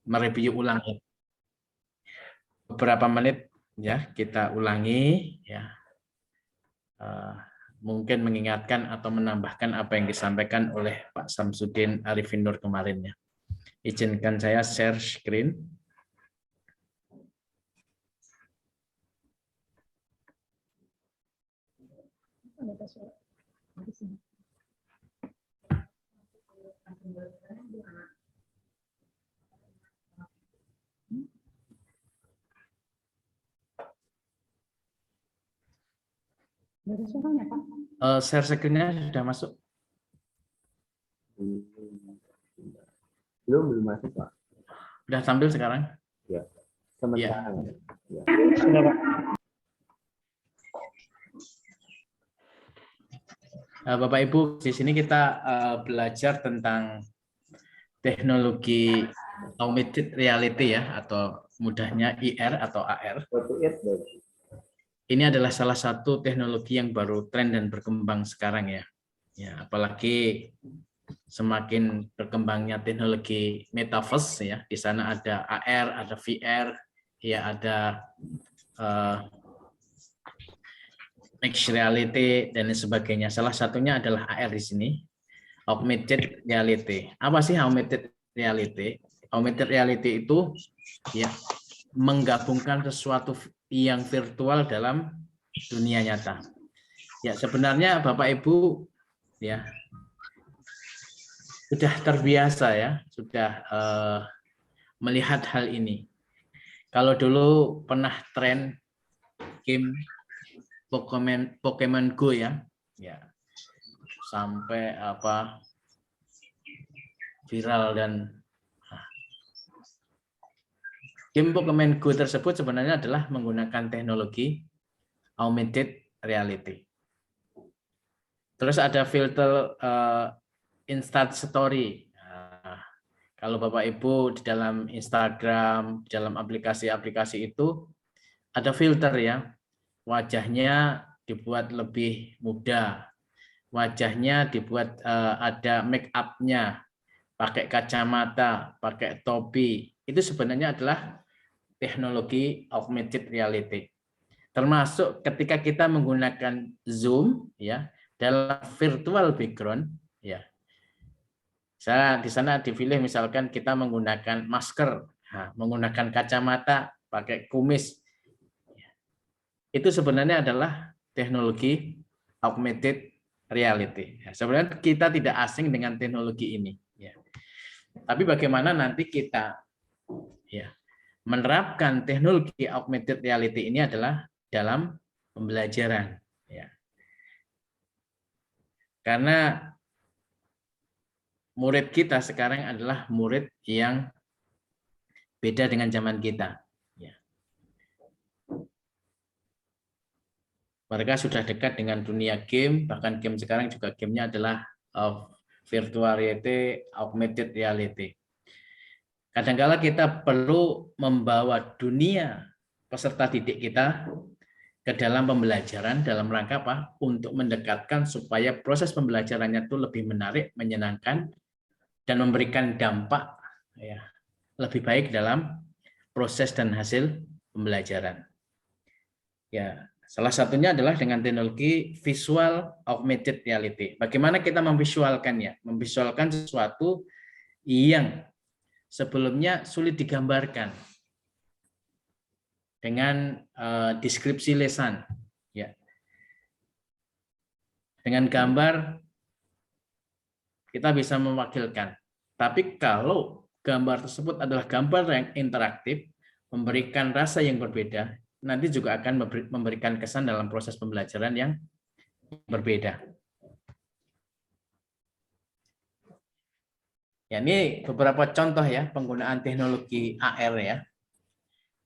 mereview ulang beberapa menit ya, kita ulangi ya. Mungkin mengingatkan atau menambahkan apa yang disampaikan oleh Pak Samsudin Arifin Nur kemarin ya. Izinkan saya share screen. Share screen-nya sudah masuk? Belum masuk, Pak. Sudah tampil sekarang? Ya. Sementara. Ya. Sudah, Pak. Bapak Ibu, di sini kita belajar tentang teknologi augmented reality ya, atau mudahnya IR atau AR. Ini adalah salah satu teknologi yang baru tren dan berkembang sekarang ya. Ya, apalagi semakin berkembangnya teknologi metaverse ya. Di sana ada AR, ada VR, ya ada mixed reality dan sebagainya. Salah satunya adalah AR di sini. Augmented reality. Apa sih augmented reality? Augmented reality itu ya menggabungkan sesuatu yang virtual dalam dunia nyata. Ya, sebenarnya Bapak Ibu ya sudah terbiasa ya, sudah melihat hal ini. Kalau dulu pernah tren game Pokemon Go ya, sampai viral dan game Pokemon Go tersebut sebenarnya adalah menggunakan teknologi augmented reality. Terus ada filter Instant Story. Kalau Bapak Ibu di dalam Instagram, di dalam aplikasi-aplikasi itu ada filter ya. Wajahnya dibuat lebih muda. Wajahnya dibuat ada make up-nya, pakai kacamata, pakai topi. Itu sebenarnya adalah teknologi augmented reality. Termasuk ketika kita menggunakan Zoom ya dalam virtual background ya. Di sana dipilih misalkan kita menggunakan masker, menggunakan kacamata, pakai kumis. Itu sebenarnya adalah teknologi augmented reality. Sebenarnya kita tidak asing dengan teknologi ini. Tapi bagaimana nanti kita menerapkan teknologi augmented reality ini adalah dalam pembelajaran. Karena murid kita sekarang adalah murid yang beda dengan zaman kita. Mereka sudah dekat dengan dunia game, bahkan game sekarang juga gamenya adalah virtual reality, augmented reality. Kadang-kala kita perlu membawa dunia peserta didik kita ke dalam pembelajaran dalam rangka apa? Untuk mendekatkan supaya proses pembelajarannya itu lebih menarik, menyenangkan, dan memberikan dampak lebih baik dalam proses dan hasil pembelajaran. Ya, salah satunya adalah dengan teknologi visual augmented reality. Bagaimana kita memvisualkannya? Memvisualkan sesuatu yang sebelumnya sulit digambarkan dengan deskripsi lisan. Ya. Dengan gambar kita bisa mewakilkan. Tapi kalau gambar tersebut adalah gambar yang interaktif, memberikan rasa yang berbeda, nanti juga akan memberikan kesan dalam proses pembelajaran yang berbeda. Ya, ini beberapa contoh ya penggunaan teknologi AR ya.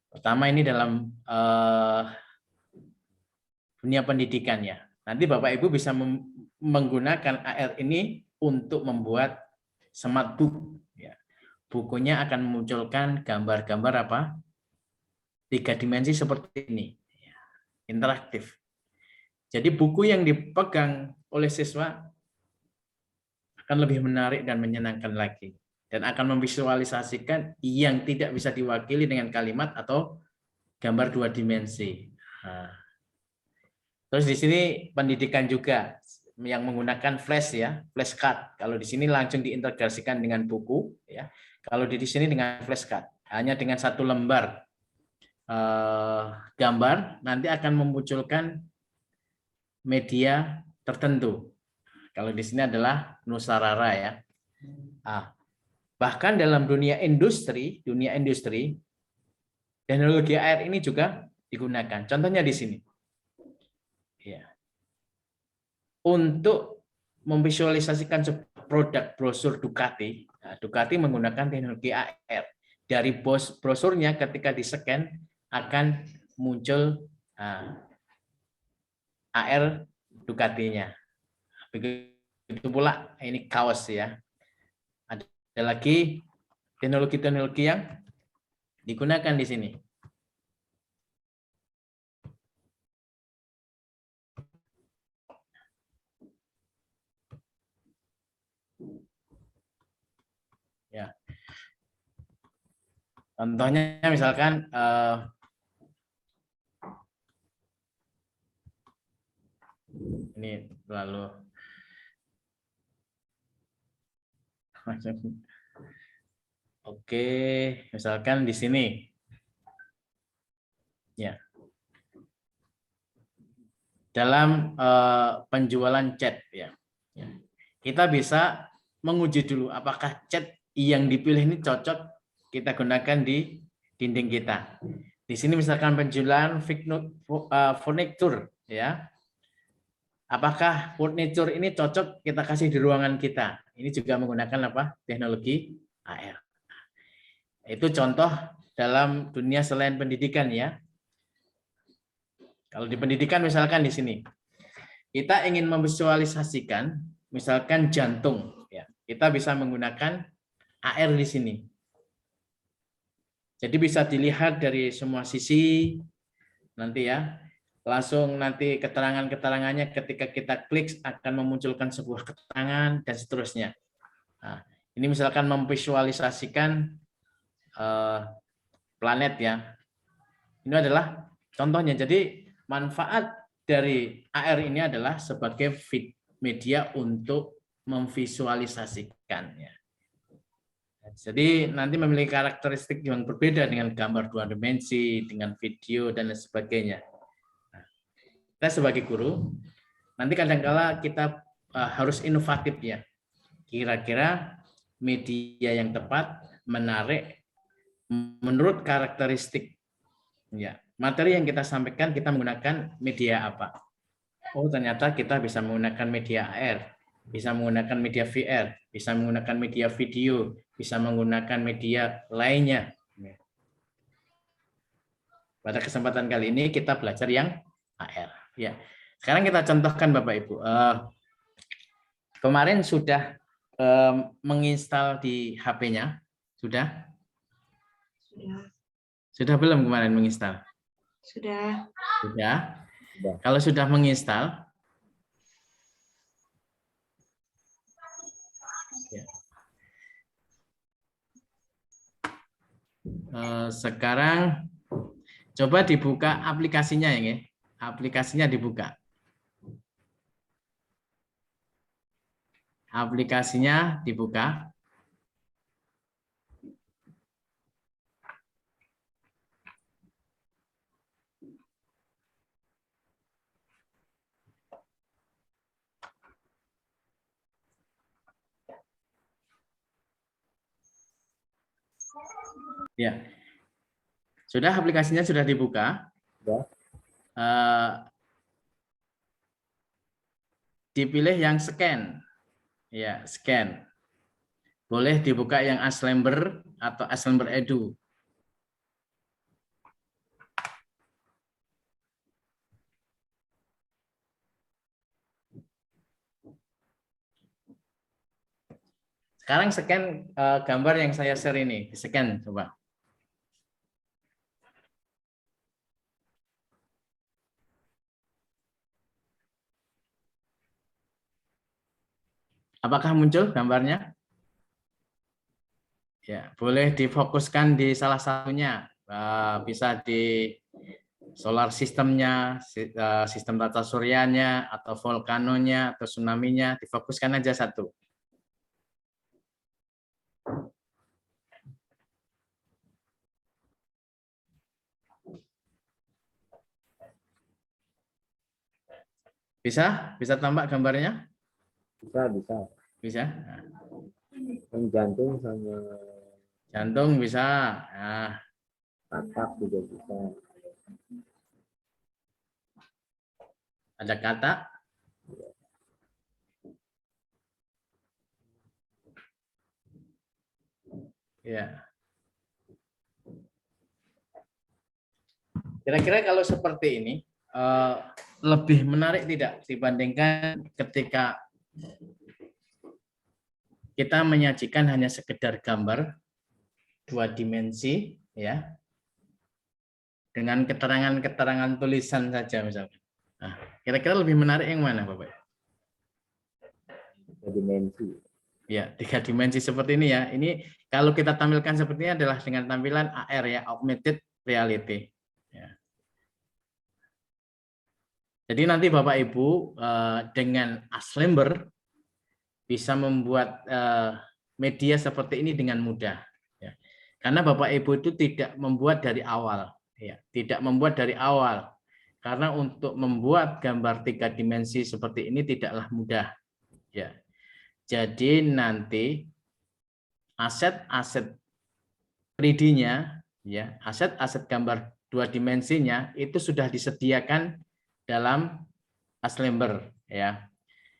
Pertama ini dalam dunia pendidikan ya. Nanti Bapak Ibu bisa menggunakan AR ini untuk membuat smart book. Ya. Bukunya akan memunculkan gambar-gambar apa? 3 dimensi seperti ini. Interaktif. Jadi buku yang dipegang oleh siswa akan lebih menarik dan menyenangkan lagi. dan akan memvisualisasikan yang tidak bisa diwakili dengan kalimat atau gambar dua dimensi. Nah, terus di sini pendidikan juga yang menggunakan flash ya, flashcard. Kalau di sini langsung diintegrasikan dengan buku ya. Kalau di sini dengan flashcard, hanya dengan satu lembar gambar nanti akan memunculkan media tertentu. Kalau di sini adalah Nusarara ya. Bahkan dalam dunia industri, teknologi AR ini juga digunakan. Contohnya di sini. Ya. Untuk memvisualisasikan produk brosur Ducati, Ducati menggunakan teknologi AR. Dari brosurnya ketika di-scan akan muncul AR Ducatinya. Begitu pula ini kaos ya. Ada lagi teknologi-teknologi yang digunakan di sini. Ya. Contohnya misalkan ini lalu oke, misalkan di sini ya. Dalam penjualan cat ya. Kita bisa menguji dulu apakah cat yang dipilih ini cocok kita gunakan di dinding kita. Di sini misalkan penjualan furniture ya. Apakah furniture ini cocok kita kasih di ruangan kita? Ini juga menggunakan apa? Teknologi AR. Itu contoh dalam dunia selain pendidikan ya. Kalau di pendidikan misalkan di sini kita ingin memvisualisasikan misalkan jantung ya. Kita bisa menggunakan AR di sini. Jadi bisa dilihat dari semua sisi nanti ya. Langsung nanti keterangan-keterangannya ketika kita klik akan memunculkan sebuah keterangan dan seterusnya. Nah, ini misalkan memvisualisasikan planet ya. Ini adalah contohnya. Jadi manfaat dari AR ini adalah sebagai media untuk memvisualisasikannya. Jadi nanti memiliki karakteristik yang berbeda dengan gambar dua dimensi, dengan video dan lain sebagainya. Nah, kita sebagai guru nanti kadang-kala kita harus inovatif ya. Kira-kira media yang tepat menarik menurut karakteristik ya. Materi yang kita sampaikan kita menggunakan media apa? Oh, ternyata kita bisa menggunakan media AR, bisa menggunakan media VR, bisa menggunakan media video, bisa menggunakan media lainnya. Pada kesempatan kali ini kita belajar yang AR. Ya. Sekarang kita contohkan Bapak Ibu. Kemarin sudah menginstal di HP-nya, sudah? Sudah. Sudah belum kemarin menginstal? Sudah. Sudah. Kalau sudah menginstal, ya. Sekarang coba dibuka aplikasinya ya, aplikasinya dibuka. Aplikasinya dibuka. Ya. Sudah aplikasinya sudah dibuka? Sudah. Dipilih yang scan. Ya, scan. Boleh dibuka yang Aslember atau Aslember Edu. Sekarang scan gambar yang saya share ini, scan coba. Apakah muncul gambarnya? Ya, boleh difokuskan di salah satunya. Bisa di solar sistemnya, sistem tata suryanya, atau volcanonya, atau tsunami-nya. Difokuskan aja satu. Bisa? Bisa tampak gambarnya? Bisa, bisa. Bisa. Nah, Yang jantung sama jantung bisa. Nah, katak juga bisa. ada kata. Ya. Kira-kira kalau seperti ini lebih menarik tidak dibandingkan ketika kita menyajikan hanya sekedar gambar 2 dimensi, ya, dengan keterangan-keterangan tulisan saja misalnya. Nah, kira-kira lebih menarik yang mana, Bapak? 3 dimensi. Ya, 3 dimensi seperti ini ya. Ini kalau kita tampilkan seperti ini adalah dengan tampilan AR ya, augmented reality. Ya. Jadi nanti Bapak Ibu dengan Aslember bisa membuat media seperti ini dengan mudah. Ya. Karena Bapak Ibu itu tidak membuat dari awal. Ya. Tidak membuat dari awal. Karena untuk membuat gambar 3 dimensi seperti ini tidaklah mudah. Ya. Jadi nanti aset-aset 3D-nya, ya, aset-aset gambar 2 dimensinya itu sudah disediakan dalam Aslember, ya.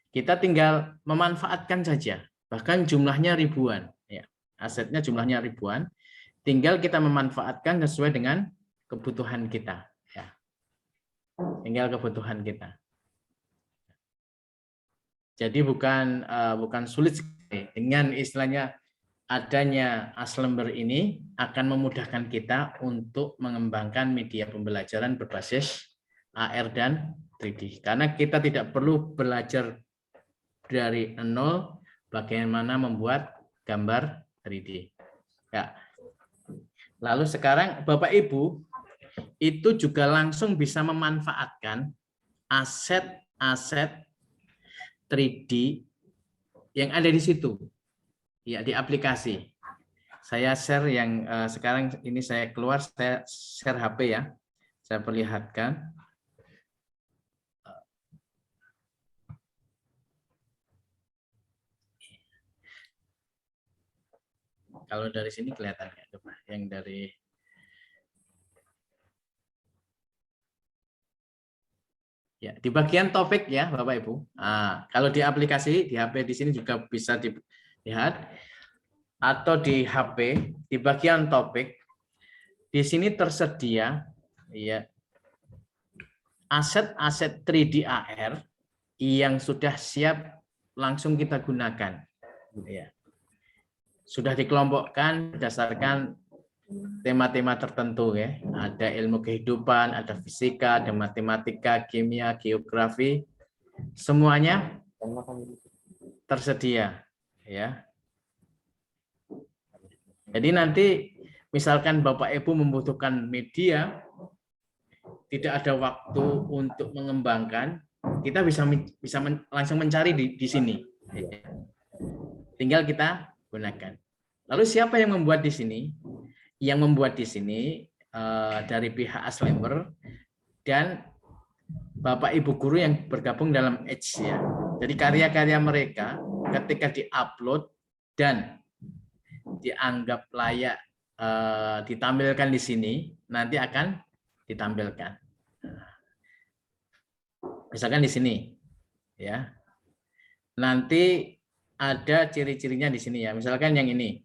Kita tinggal memanfaatkan saja, bahkan jumlahnya ribuan, ya. Asetnya jumlahnya ribuan, tinggal kita memanfaatkan sesuai dengan kebutuhan kita, ya. Tinggal kebutuhan kita. Jadi bukan sulit sekali. Dengan istilahnya adanya Aslember ini akan memudahkan kita untuk mengembangkan media pembelajaran berbasis AR dan 3D. Karena kita tidak perlu belajar dari nol bagaimana membuat gambar 3D. Ya. Lalu sekarang Bapak Ibu itu juga langsung bisa memanfaatkan aset-aset 3D yang ada di situ. Ya, di aplikasi. Saya share yang sekarang ini saya keluar, saya share HP ya. Saya perlihatkan. Kalau dari sini kelihatan ya, yang dari ya di bagian topik ya, Bapak Ibu. Nah, kalau di aplikasi di HP di sini juga bisa dilihat atau di HP di bagian topik di sini tersedia ya aset-aset 3D AR yang sudah siap langsung kita gunakan. Ya. Sudah dikelompokkan berdasarkan tema-tema tertentu ya. Ada ilmu kehidupan, ada fisika, ada matematika, kimia, geografi. Semuanya tersedia ya. Jadi nanti misalkan Bapak Ibu membutuhkan media, tidak ada waktu untuk mengembangkan, kita bisa langsung mencari di sini. Tinggal kita gunakan. Lalu siapa yang membuat di sini? Yang membuat di sini dari pihak Aslember dan Bapak Ibu guru yang bergabung dalam Edge ya. Jadi karya-karya mereka ketika diupload dan dianggap layak ditampilkan di sini, nanti akan ditampilkan. Misalkan di sini ya. Nanti ada ciri-cirinya di sini ya. Misalkan yang ini.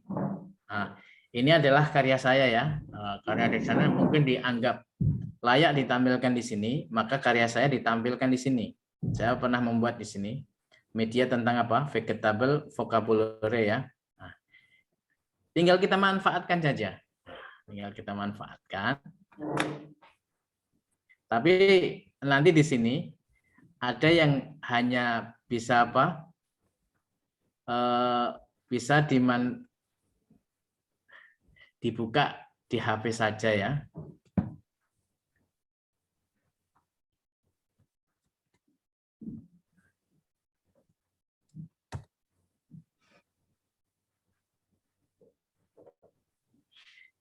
Nah, ini adalah karya saya ya. Karya di sana mungkin dianggap layak ditampilkan di sini, maka karya saya ditampilkan di sini. Saya pernah membuat di sini media tentang apa? Vegetable vocabulary ya. Nah, tinggal kita manfaatkan saja. Tinggal kita manfaatkan. Tapi nanti di sini ada yang hanya bisa apa? Bisa dibuka di HP saja ya.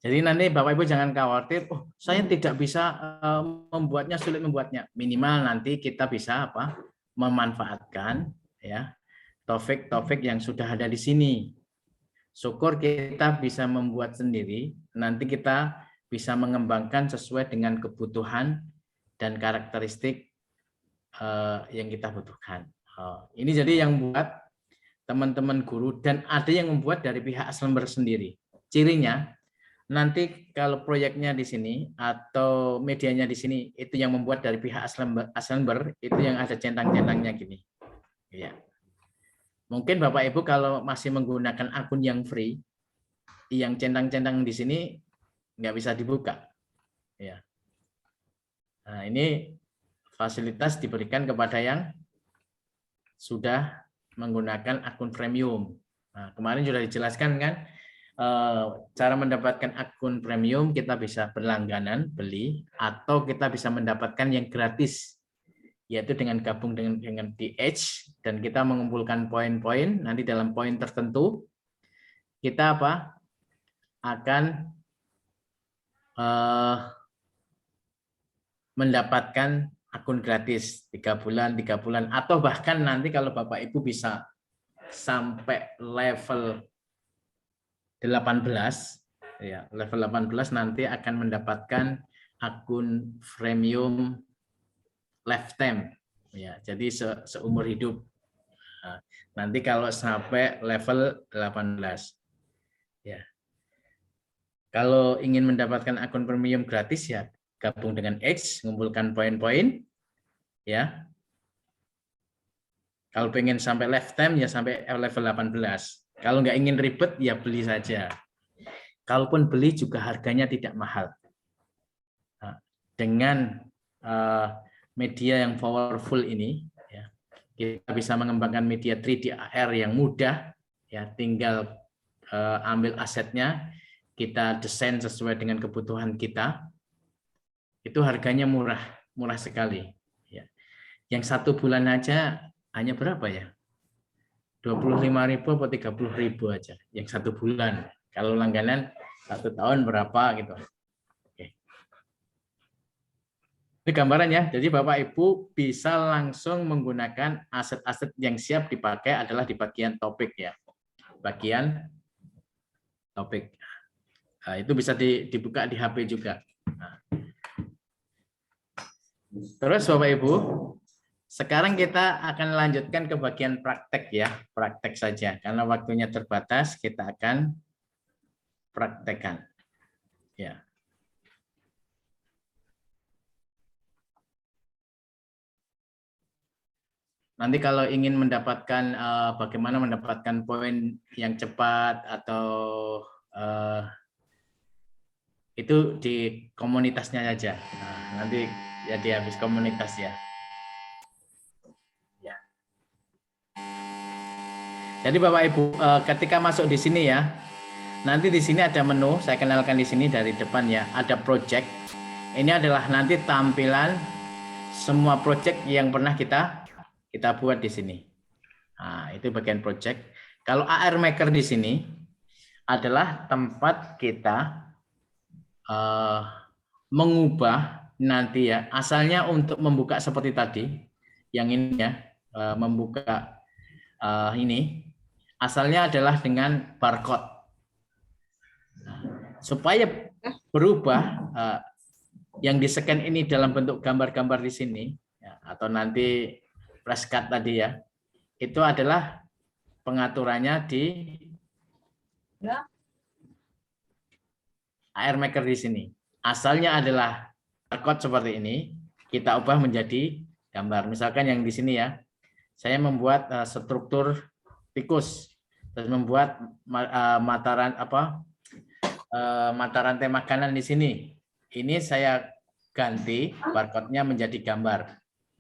Jadi nanti Bapak Ibu jangan khawatir, oh saya tidak bisa membuatnya, sulit membuatnya. Minimal nanti kita bisa apa? Memanfaatkan ya topik-topik yang sudah ada di sini. Syukur kita bisa membuat sendiri, nanti kita bisa mengembangkan sesuai dengan kebutuhan dan karakteristik yang kita butuhkan. Ini jadi yang buat teman-teman guru dan ada yang membuat dari pihak Aslember sendiri. Cirinya nanti kalau proyeknya di sini atau medianya di sini itu yang membuat dari pihak Aslember itu yang ada centang-centangnya gini. Ya. Mungkin Bapak Ibu kalau masih menggunakan akun yang free, yang centang-centang di sini nggak bisa dibuka. Ya. Nah, ini fasilitas diberikan kepada yang sudah menggunakan akun premium. Nah, kemarin sudah dijelaskan kan, cara mendapatkan akun premium kita bisa berlangganan, beli, atau kita bisa mendapatkan yang gratis, yaitu dengan gabung dengan di Edge, dan kita mengumpulkan poin-poin, nanti dalam poin tertentu, kita apa? Akan mendapatkan akun gratis 3 bulan, atau bahkan nanti kalau Bapak Ibu bisa sampai level 18 ya, level 18 nanti akan mendapatkan akun premium lifetime ya. Jadi seumur hidup. Nah, nanti kalau sampai level 18 ya. Kalau ingin mendapatkan akun premium gratis ya gabung dengan X, mengumpulkan poin-poin ya. Kalau pengen sampai lifetime ya sampai level 18. Kalau nggak ingin ribet ya beli saja. Kalaupun beli juga harganya tidak mahal. Nah, dengan media yang powerful ini, ya, kita bisa mengembangkan media 3D AR yang mudah. Ya, tinggal ambil asetnya, kita desain sesuai dengan kebutuhan kita. Itu harganya murah sekali. Ya. Yang 1 bulan aja hanya berapa ya? 25.000 atau 30.000 aja yang 1 bulan. Kalau langganan 1 tahun berapa gitu. Oke. Ini gambarannya. Jadi Bapak Ibu bisa langsung menggunakan aset-aset yang siap dipakai adalah di bagian topik ya. Bagian topik. Nah, itu bisa dibuka di HP juga. Nah. Terus Bapak Ibu, sekarang kita akan lanjutkan ke bagian praktek ya, praktek saja. Karena waktunya terbatas, kita akan praktekkan. Ya. Nanti kalau ingin mendapatkan bagaimana mendapatkan poin yang cepat atau itu di komunitasnya saja. Nah, nanti ya di habis komunitas ya. Jadi Bapak Ibu, ketika masuk di sini ya, nanti di sini ada menu, saya kenalkan di sini dari depan ya, ada project. Ini adalah nanti tampilan semua project yang pernah kita buat di sini. Nah, itu bagian project. Kalau AR Maker di sini adalah tempat kita mengubah nanti ya, asalnya untuk membuka seperti tadi, yang ini ya, membuka ini. Asalnya adalah dengan barcode. Nah, supaya berubah yang di-scan ini dalam bentuk gambar-gambar di sini, ya, atau nanti flashcard tadi ya, itu adalah pengaturannya di AR Maker di sini. Asalnya adalah barcode seperti ini, kita ubah menjadi gambar. Misalkan yang di sini ya, saya membuat struktur tikus. Terus membuat mata rantai makanan di sini. Ini saya ganti barcode-nya menjadi gambar.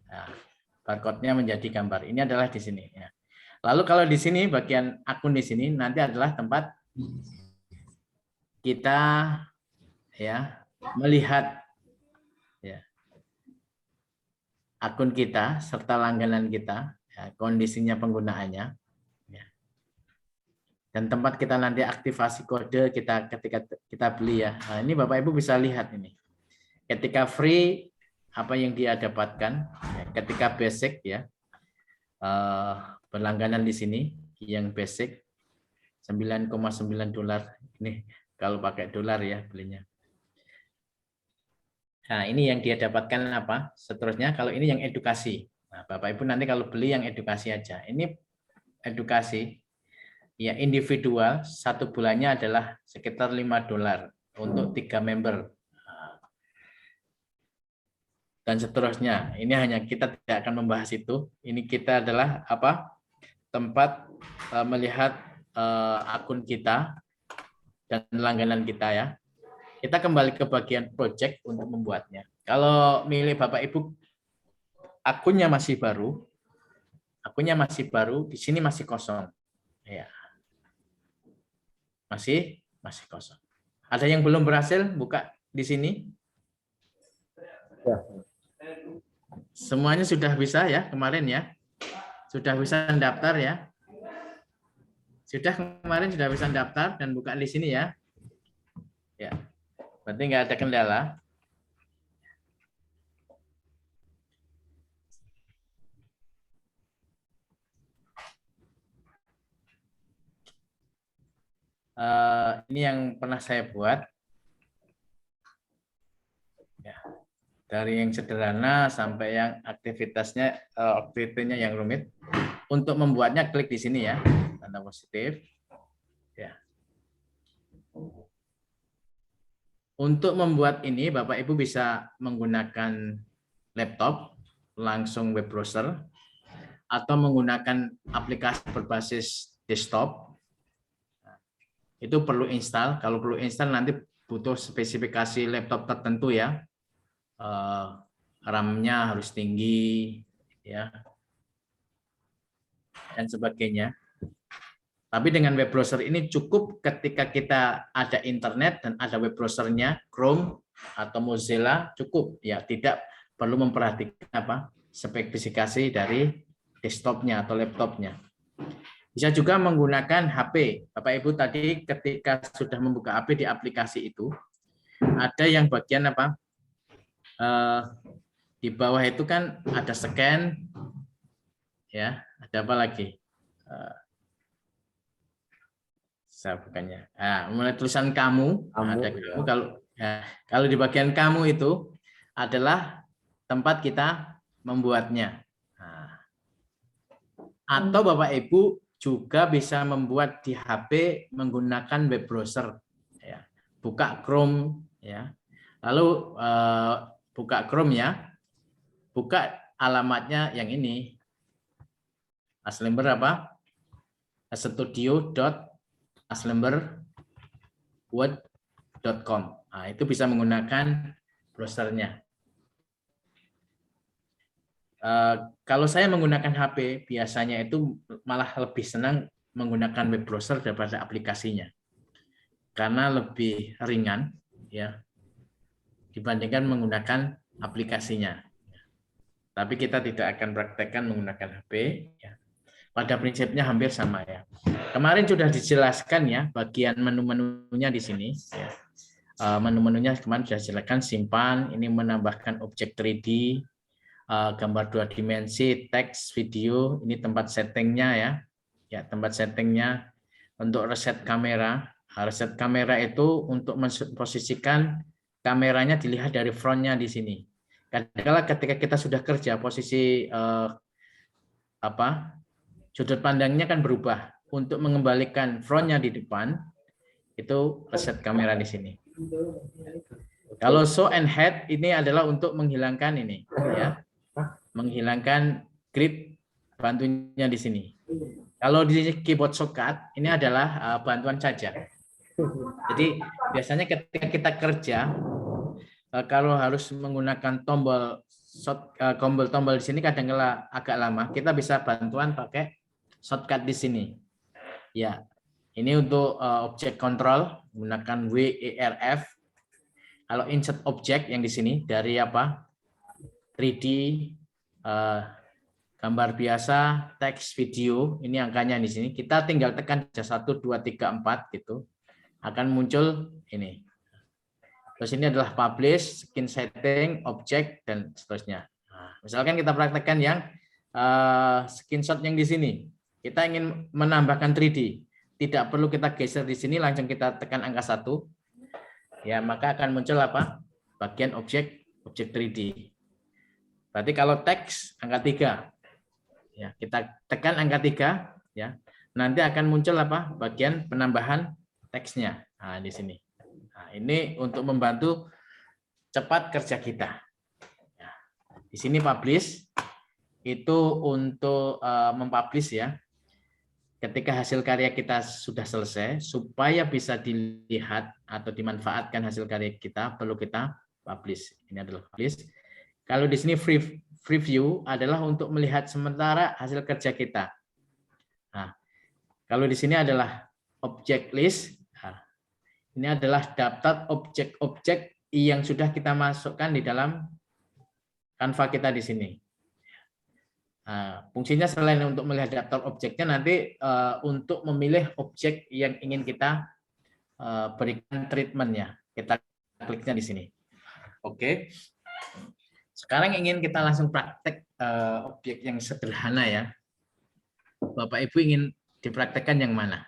Nah, barcode-nya menjadi gambar. Ini adalah di sini. Ya. Lalu kalau di sini bagian akun di sini nanti adalah tempat kita ya melihat ya akun kita serta langganan kita, ya, kondisinya penggunaannya, ya. Dan tempat kita nanti aktivasi kode kita ketika kita beli ya. Nah, ini Bapak Ibu bisa lihat ini. Ketika free apa yang dia dapatkan, ya, ketika basic ya berlangganan di sini yang basic $9,9 ini kalau pakai dolar ya belinya. Nah, ini yang dia dapatkan apa? Seterusnya kalau ini yang edukasi. Nah, Bapak Ibu nanti kalau beli yang edukasi aja. Ini edukasi ya individual, 1 bulannya adalah sekitar $5 untuk 3 member. Dan seterusnya. Ini hanya kita tidak akan membahas itu. Ini kita adalah apa? Tempat melihat akun kita dan langganan kita ya. Kita kembali ke bagian project untuk membuatnya. Kalau milih Bapak Ibu akunnya masih baru, di sini masih kosong. Ya. Masih kosong. Ada yang belum berhasil buka di sini? Ya. Semuanya sudah bisa ya kemarin ya? Sudah bisa daftar ya? Sudah kemarin sudah bisa daftar dan buka di sini ya? Ya. Berarti nggak ada kendala. Ini yang pernah saya buat. Ya. Dari yang sederhana sampai yang aktivitasnya yang rumit. Untuk membuatnya klik di sini ya, tanda positif. Ya. Untuk membuat ini Bapak Ibu bisa menggunakan laptop, langsung web browser, atau menggunakan aplikasi berbasis desktop. Itu perlu install. Kalau perlu install nanti butuh spesifikasi laptop tertentu ya. RAM-nya harus tinggi ya. Dan sebagainya. Tapi dengan web browser ini cukup ketika kita ada internet dan ada web browsernya, Chrome atau Mozilla cukup ya, tidak perlu memperhatikan apa spesifikasi dari desktopnya atau laptopnya. Bisa juga menggunakan HP. Bapak Ibu tadi ketika sudah membuka HP di aplikasi itu, ada yang bagian apa? Di bawah itu kan ada scan, ya. Ada apa lagi? Saya bukannya. Nah, mulai tulisan kamu, ada kamu. Kalau di bagian kamu itu adalah tempat kita membuatnya. Nah, atau Bapak Ibu juga bisa membuat di HP menggunakan web browser. Ya. Buka Chrome, ya. Lalu buka Chrome ya, buka alamatnya yang ini. Aslember apa? studio.aslemberword.com. Nah, itu bisa menggunakan browsernya. Kalau saya menggunakan HP, biasanya itu malah lebih senang menggunakan web browser daripada aplikasinya. Karena lebih ringan ya dibandingkan menggunakan aplikasinya. Tapi kita tidak akan praktekkan menggunakan HP ya. Pada prinsipnya hampir sama ya. Kemarin sudah dijelaskan ya bagian menu-menunya di sini. Ya. Menu-menunya kemarin sudah dijelaskan, simpan, ini menambahkan objek 3D, gambar 2 dimensi, teks, video, ini tempat settingnya ya. Ya, tempat settingnya untuk reset kamera. Reset kamera itu untuk memposisikan kameranya dilihat dari frontnya di sini. Kadang-kala ketika kita sudah kerja posisi sudut pandangnya kan berubah. Untuk mengembalikan frontnya di depan, itu reset kamera di sini. Kalau show and hide ini adalah untuk menghilangkan ini, ya, menghilangkan grid bantunya di sini. Kalau di keyboard shortcut ini adalah bantuan saja. Jadi biasanya ketika kita kerja, kalau harus menggunakan tombol di sini kadang-kala agak lama, kita bisa bantuan pakai shortcut di sini. Ya, Ini untuk objek kontrol menggunakan WERF. Kalau insert object yang di sini dari apa? 3D, gambar biasa, teks, video, ini angkanya di sini. Kita tinggal tekan 1, 2, 3, 4 gitu. Akan muncul ini. Terus ini adalah publish, skin setting, object, dan seterusnya. Nah, misalkan kita praktekkan yang screenshot yang di sini. Kita ingin menambahkan 3D. Tidak perlu kita geser di sini, langsung kita tekan angka 1. Ya, maka akan muncul apa? Bagian objek 3D. Berarti kalau teks angka 3. Ya, kita tekan angka 3 ya. Nanti akan muncul apa? Bagian penambahan teksnya. Nah, di sini. Nah, ini untuk membantu cepat kerja kita. Ya. Di sini publish itu untuk mempublish ya. Ketika hasil karya kita sudah selesai, supaya bisa dilihat atau dimanfaatkan hasil karya kita, perlu kita publish. Ini adalah publish. Kalau di sini free view adalah untuk melihat sementara hasil kerja kita. Nah, kalau di sini adalah object list. Nah, ini adalah daftar objek-objek yang sudah kita masukkan di dalam Canva kita di sini. Nah, fungsinya selain untuk melihat daftar objeknya, nanti untuk memilih objek yang ingin kita berikan treatmentnya. Kita kliknya di sini. Oke. Sekarang ingin kita langsung praktek objek yang sederhana ya. Bapak Ibu ingin dipraktekkan yang mana?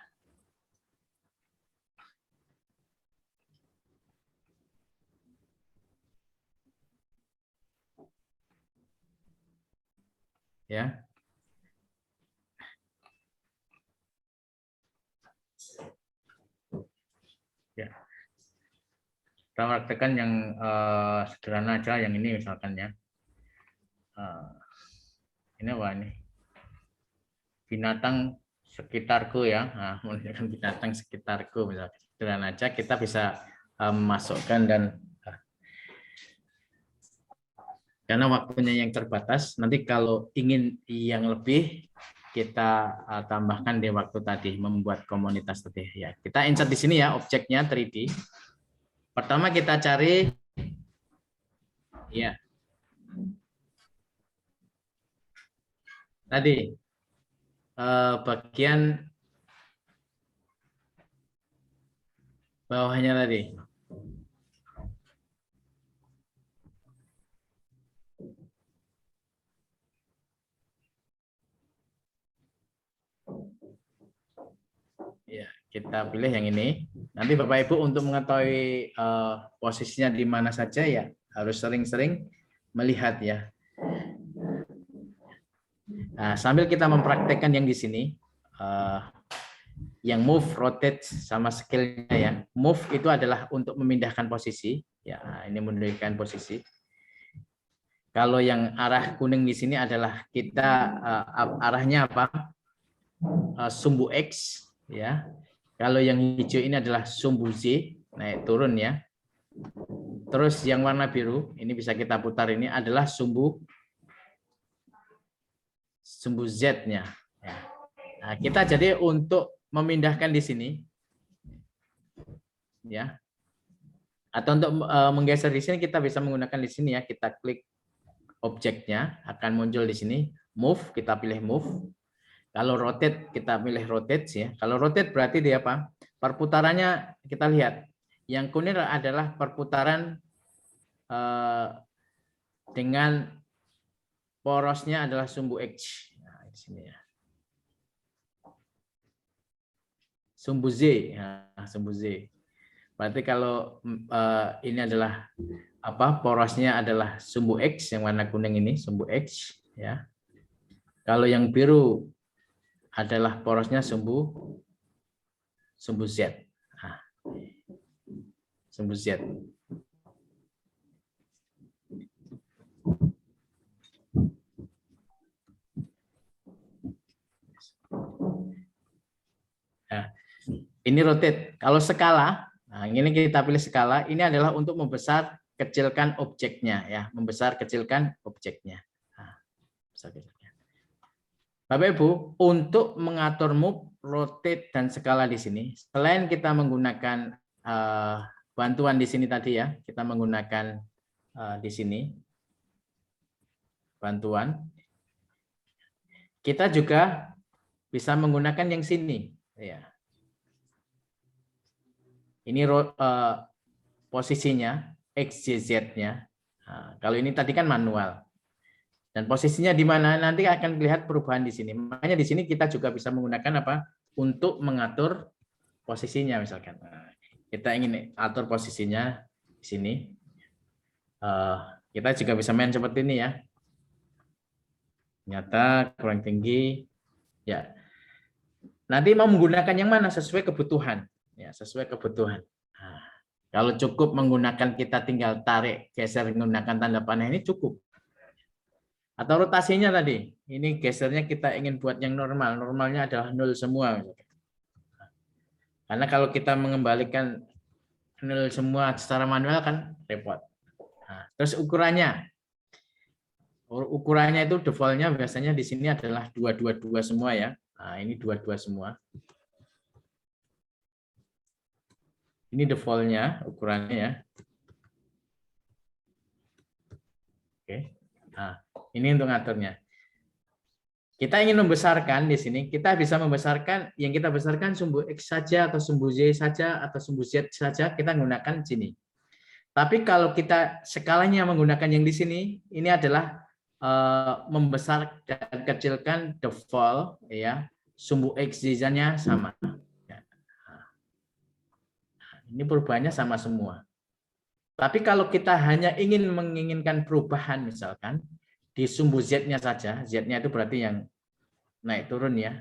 Ya. Ya. Kita praktekkan yang sederhana aja, yang ini misalkan ya. Ini apa ini? Binatang sekitarku ya. Nah, menunjukkan binatang sekitarku misalkan. Sederhana aja, kita bisa masukkan dan karena waktunya yang terbatas, nanti kalau ingin yang lebih kita tambahkan di waktu tadi membuat komunitas tadi ya. Kita insert di sini ya objeknya 3D. Pertama kita cari ya. Tadi bagian bawahnya tadi. Ya, kita pilih yang ini. Nanti Bapak Ibu untuk mengetahui posisinya di mana saja ya, harus sering-sering melihat ya. Nah, sambil kita mempraktekkan yang di sini, yang move, rotate, sama skillnya ya. Move itu adalah untuk memindahkan posisi. Ya, ini memindahkan posisi. Kalau yang arah kuning di sini adalah kita arahnya apa? Sumbu X. Ya, kalau yang hijau ini adalah sumbu Z, naik turun ya. Terus yang warna biru ini bisa kita putar, ini adalah sumbu Z-nya. Ya. Nah, kita jadi untuk memindahkan di sini, ya, atau untuk menggeser di sini kita bisa menggunakan di sini ya. Kita klik objeknya, akan muncul di sini move, kita pilih move. Kalau rotate, kita pilih rotate ya. Kalau rotate berarti dia apa? Perputarannya kita lihat. Yang kuning adalah perputaran dengan porosnya adalah sumbu X. Nah, di sini ya. Sumbu Z, nah, sumbu Z. Berarti kalau ini adalah apa? Porosnya adalah sumbu X, yang warna kuning ini sumbu X ya. Kalau yang biru adalah porosnya sumbu Z. Nah, sumbu Z. Nah, ini rotate. Kalau skala, nah ini kita pilih skala. Ini adalah untuk membesar kecilkan objeknya ya, membesar kecilkan objeknya. Nah, besar kecilkan. Bapak Ibu, untuk mengatur move, rotate, dan skala di sini, selain kita menggunakan bantuan di sini tadi ya, kita menggunakan di sini bantuan, kita juga bisa menggunakan yang sini. Ya. Ini posisinya, X, Y, Z-nya. Nah, kalau ini tadi kan manual. Dan posisinya di mana nanti akan lihat perubahan di sini. Makanya di sini kita juga bisa menggunakan apa? Untuk mengatur posisinya misalkan. Nah, kita ingin atur posisinya di sini. Kita juga bisa main seperti ini ya. Nyata kurang tinggi. Ya. Nanti mau menggunakan yang mana sesuai kebutuhan. Ya, sesuai kebutuhan. Nah, kalau cukup menggunakan kita tinggal tarik, geser menggunakan tanda panah ini cukup. Atau rotasinya tadi, ini gesernya kita ingin buat yang normal, normalnya adalah 0 semua. Karena kalau kita mengembalikan 0 semua secara manual kan repot. Nah, terus ukurannya itu defaultnya biasanya di sini adalah 222 semua ya. Nah, ini 22 semua. Ini defaultnya ukurannya ya. Oke. Nah, ini untuk ngaturnya. Kita ingin membesarkan di sini, kita bisa membesarkan, yang kita besarkan sumbu X saja, atau sumbu Y saja, atau sumbu Z saja, kita menggunakan sini. Tapi kalau kita skalanya menggunakan yang di sini, ini adalah membesar dan kecilkan default, ya, sumbu X, Y-nya sama. Ini perubahannya sama semua. Tapi kalau kita hanya ingin menginginkan perubahan, misalkan, di sumbu Z-nya saja, Z-nya itu berarti yang naik turun ya.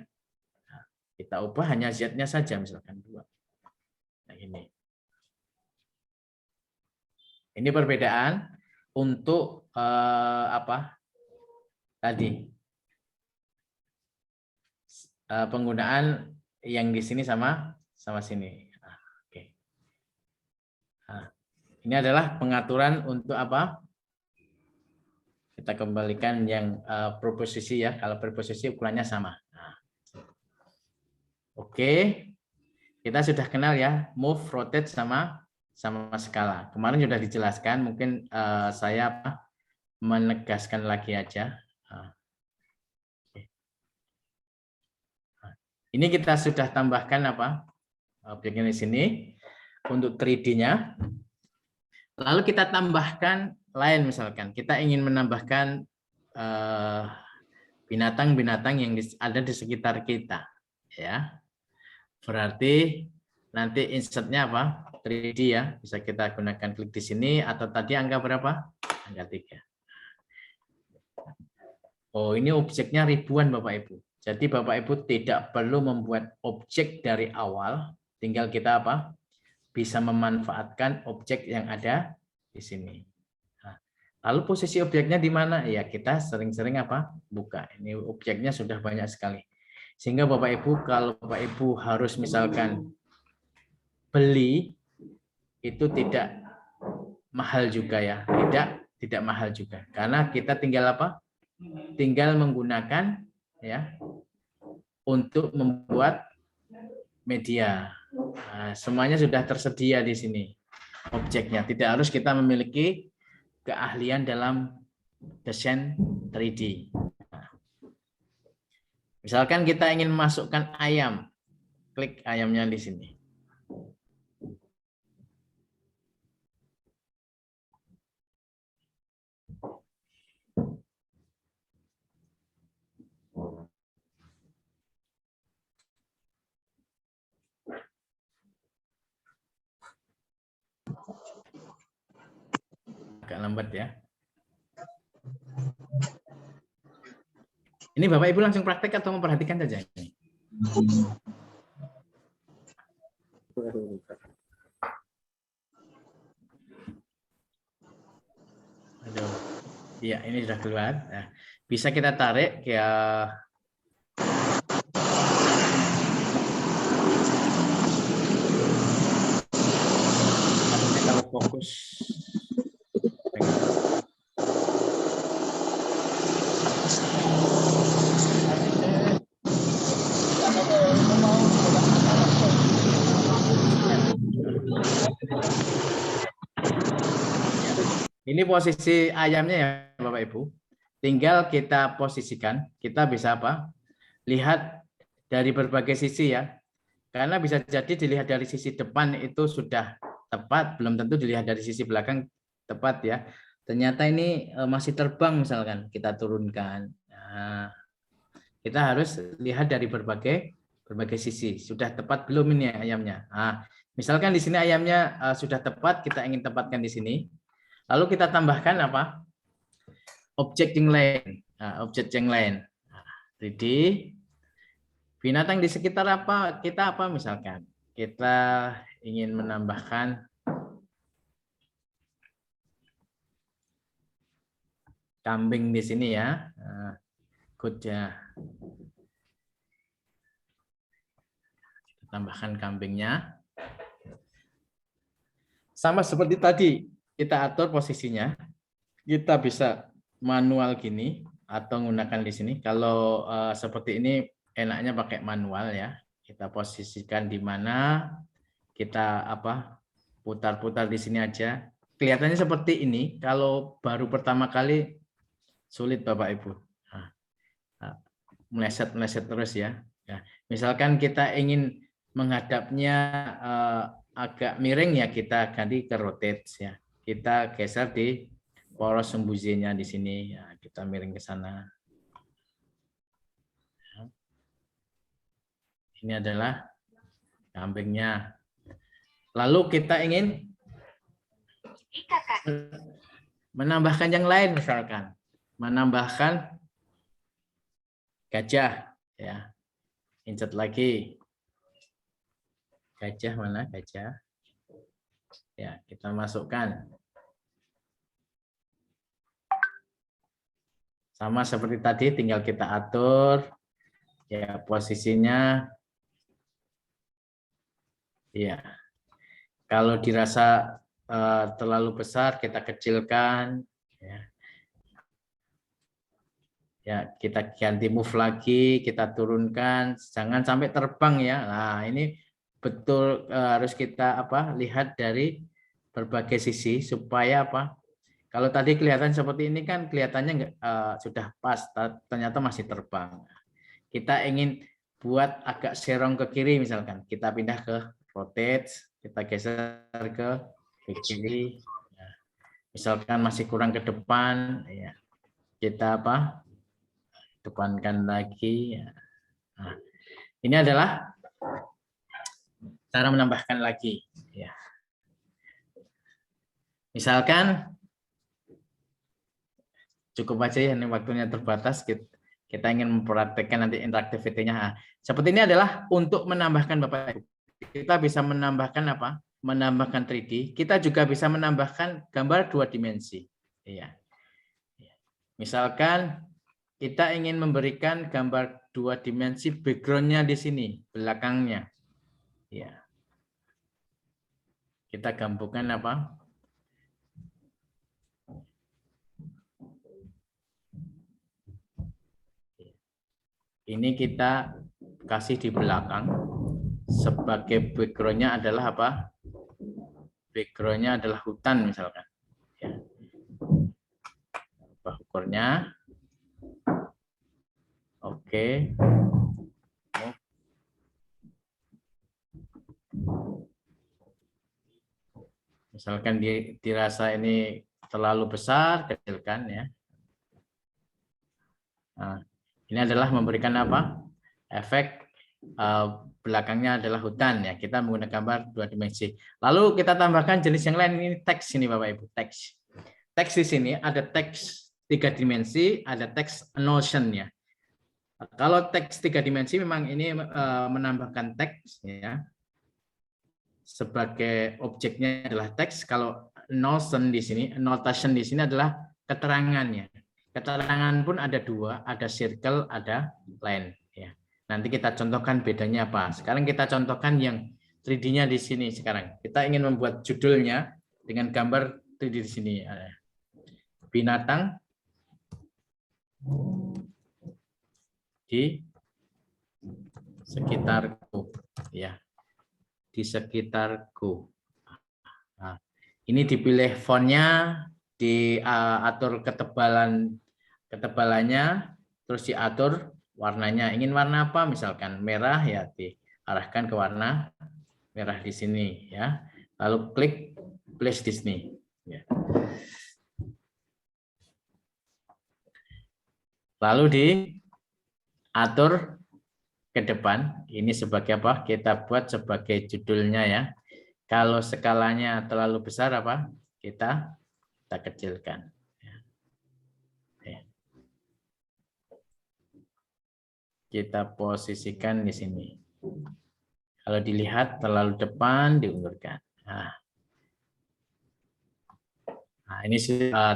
Kita ubah hanya Z-nya saja, misalkan 2. Nah, ini perbedaan untuk apa tadi penggunaan yang di sini sama sini. Nah, oke. Nah, ini adalah pengaturan untuk apa? Kita kembalikan yang preposisi ya. Kalau preposisi ukurannya sama. Nah. Oke, kita sudah kenal ya move, rotate sama skala. Kemarin sudah dijelaskan. Mungkin saya menegaskan lagi aja. Ini kita sudah tambahkan apa? Objeknya di sini untuk 3D-nya. Lalu kita tambahkan lain, misalkan kita ingin menambahkan binatang-binatang yang ada di sekitar kita, ya. Berarti nanti insertnya apa? 3D ya. Bisa kita gunakan klik di sini atau tadi angka berapa? Angka 3. Oh, ini objeknya ribuan Bapak Ibu. Jadi Bapak Ibu tidak perlu membuat objek dari awal, tinggal kita apa? Bisa memanfaatkan objek yang ada di sini. Nah, lalu posisi objeknya di mana? Ya, kita sering-sering apa? Buka. Ini objeknya sudah banyak sekali. Sehingga Bapak Ibu, kalau Bapak Ibu harus misalkan beli, itu tidak mahal juga ya. Tidak mahal juga. Karena kita tinggal apa? Tinggal menggunakan ya untuk membuat media. Nah, semuanya sudah tersedia di sini objeknya. Tidak harus kita memiliki keahlian dalam desain 3D. Nah, misalkan kita ingin masukkan ayam, klik ayamnya di sini. Agak lambat ya. Ini Bapak Ibu langsung praktek atau memperhatikan saja ini? Aduh. Iya, ini sudah keluar. Nah, bisa kita tarik ya. Kalau fokus Ini posisi ayamnya ya Bapak Ibu. Tinggal kita posisikan, kita bisa apa? Lihat dari berbagai sisi ya. Karena bisa jadi dilihat dari sisi depan itu sudah tepat, belum tentu dilihat dari sisi belakang tepat ya. Ternyata ini masih terbang misalkan, kita turunkan. Nah, kita harus lihat dari berbagai sisi. Sudah tepat belum ini ayamnya? Nah, misalkan di sini ayamnya sudah tepat, kita ingin tempatkan di sini. Lalu kita tambahkan apa? Objek yang lain. Nah, objek yang lain. Nah, jadi binatang di sekitar apa? Kita apa misalkan? Kita ingin menambahkan kambing di sini ya. Nah, ya. Tambahkan kambingnya. Sama seperti tadi, kita atur posisinya. Kita bisa manual gini atau menggunakan di sini. Kalau seperti ini enaknya pakai manual ya. Kita posisikan di mana, kita apa? Putar-putar di sini aja. Kelihatannya seperti ini. Kalau baru pertama kali sulit Bapak Ibu. Meleset-meleset terus ya. Misalkan kita ingin menghadapnya agak miring ya, kita ganti ke rotate ya. Kita geser di poros sembuzinya di sini ya, kita miring ke sana. Ini adalah kambingnya. Lalu kita ingin menambahkan yang lain, misalkan menambahkan gajah ya. Insert lagi. Gajah mana? Gajah. Ya, kita masukkan. Sama seperti tadi, tinggal kita atur ya posisinya. Ya. Kalau dirasa terlalu besar, kita kecilkan ya. Ya, kita ganti move lagi, kita turunkan, jangan sampai terbang ya. Nah, ini betul harus kita lihat dari berbagai sisi supaya apa? Kalau tadi kelihatan seperti ini kan kelihatannya sudah pas, ternyata masih terbang. Kita ingin buat agak serong ke kiri misalkan, kita pindah ke rotate, kita geser ke kiri. Misalkan masih kurang ke depan, ya kita depankan lagi. Nah, ini adalah cara menambahkan lagi. Ya. Misalkan cukup aja ya, ini waktunya terbatas. Kita ingin mempraktekkan nanti interaktivitinya. Nah, seperti ini adalah untuk menambahkan Bapak Ibu. Kita bisa menambahkan apa? Menambahkan 3D. Kita juga bisa menambahkan gambar 2 dimensi. Ya. Misalkan kita ingin memberikan gambar 2 dimensi background-nya di sini, belakangnya. Ya. Kita gabungkan apa? Ini kita kasih di belakang. Sebagai background-nya adalah apa? Background-nya adalah hutan misalkan. Ya. Ukurnya. Oke. Misalkan dirasa ini terlalu besar, kecilkan ya. Nah, ini adalah memberikan apa? Efek belakangnya adalah hutan ya. Kita menggunakan gambar 2 dimensi. Lalu kita tambahkan jenis yang lain, ini teks ini Bapak Ibu, teks. Teks di sini ada teks 3 dimensi, ada teks notion ya. Kalau teks 3 dimensi memang ini menambahkan teks ya. Sebagai objeknya adalah teks. Kalau notion di sini, notation di sini adalah keterangannya. Keterangan pun ada 2, ada circle, ada line ya. Nanti kita contohkan bedanya apa. Sekarang kita contohkan yang 3D-nya di sini sekarang. Kita ingin membuat judulnya dengan gambar 3D di sini. Binatang di sekitarku ya. Di sekitarku. Nah, ini dipilih fontnya diatur ketebalannya, terus diatur warnanya. Ingin warna apa? Misalkan merah, ya diarahkan ke warna merah di sini ya. Lalu klik place di sini. Ya. Lalu diatur ke depan. Ini sebagai apa? Kita buat sebagai judulnya ya. Kalau skalanya terlalu besar apa? Kita kecilkan. Kita posisikan di sini. Kalau dilihat terlalu depan, diundurkan. Nah, ini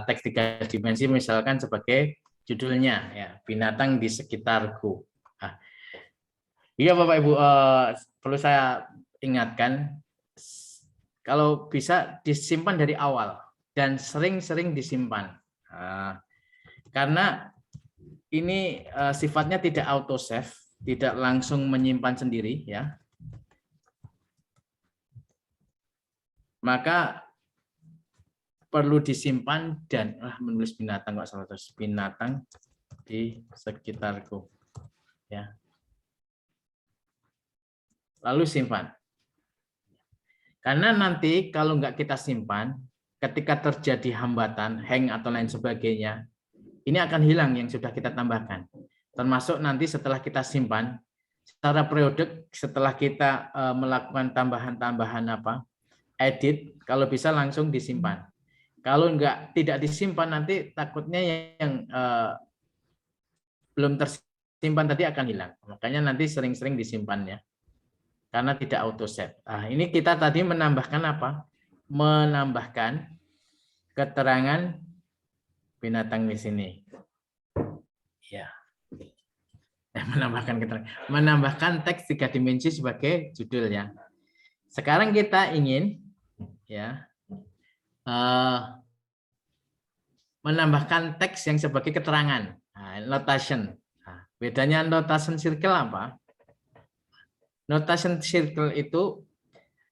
teks 3 dimensi misalkan sebagai judulnya ya, binatang di sekitarku. Iya Bapak Ibu, perlu saya ingatkan, kalau bisa disimpan dari awal dan sering-sering disimpan. Karena ini sifatnya tidak auto save, tidak langsung menyimpan sendiri ya. Maka perlu disimpan dan menulis binatang kok salah terus, binatang di sekitarku ya. Lalu simpan. Karena nanti kalau nggak kita simpan, ketika terjadi hambatan, hang atau lain sebagainya, ini akan hilang yang sudah kita tambahkan. Termasuk nanti setelah kita simpan, secara periodik setelah kita melakukan tambahan-tambahan edit, kalau bisa langsung disimpan. Kalau tidak disimpan nanti takutnya yang belum tersimpan tadi akan hilang. Makanya nanti sering-sering disimpan ya. Karena tidak auto save. Nah, ini kita tadi menambahkan apa? Menambahkan keterangan binatang di sini. Ya. Menambahkan teks 3 dimensi sebagai judulnya. Sekarang kita ingin ya menambahkan teks yang sebagai keterangan, notation. Bedanya notation circle apa? Notation circle itu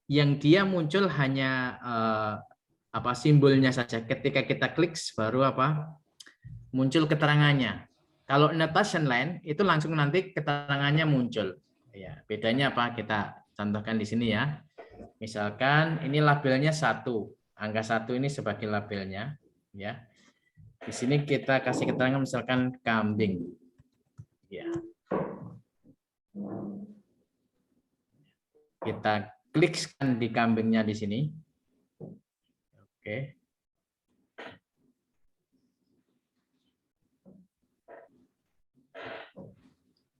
yang dia muncul hanya simbolnya saja. Ketika kita klik baru muncul keterangannya. Kalau notation line itu langsung nanti keterangannya muncul. Ya, bedanya apa? Kita contohkan di sini ya. Misalkan ini labelnya 1, angka 1 ini sebagai labelnya ya. Di sini kita kasih keterangan misalkan kambing. Ya. Kita klikkan di kambingnya di sini. Oke.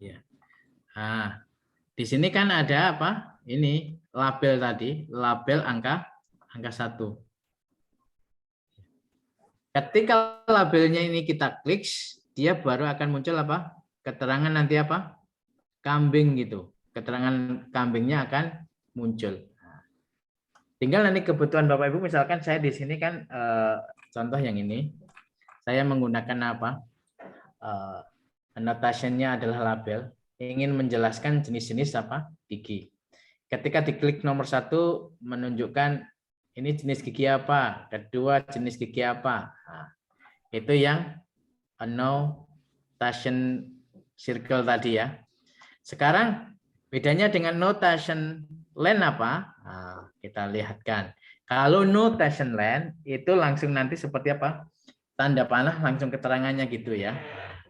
Ya. Nah, di sini kan ada apa? Ini label tadi, label angka 1. Ketika labelnya ini kita klik, dia baru akan muncul apa? Keterangan nanti apa? Kambing gitu. Keterangan kambingnya akan muncul. Tinggal nanti kebutuhan Bapak Ibu, misalkan saya di sini kan contoh yang ini, saya menggunakan apa? Annotation-nya adalah label, ingin menjelaskan jenis-jenis gigi. Ketika diklik nomor 1 menunjukkan ini jenis gigi apa, kedua jenis gigi apa. Nah, itu yang annotation circle tadi ya. Sekarang bedanya dengan notation line apa? Nah, kita lihatkan. Kalau notation line itu langsung nanti seperti apa? Tanda panah langsung keterangannya gitu ya.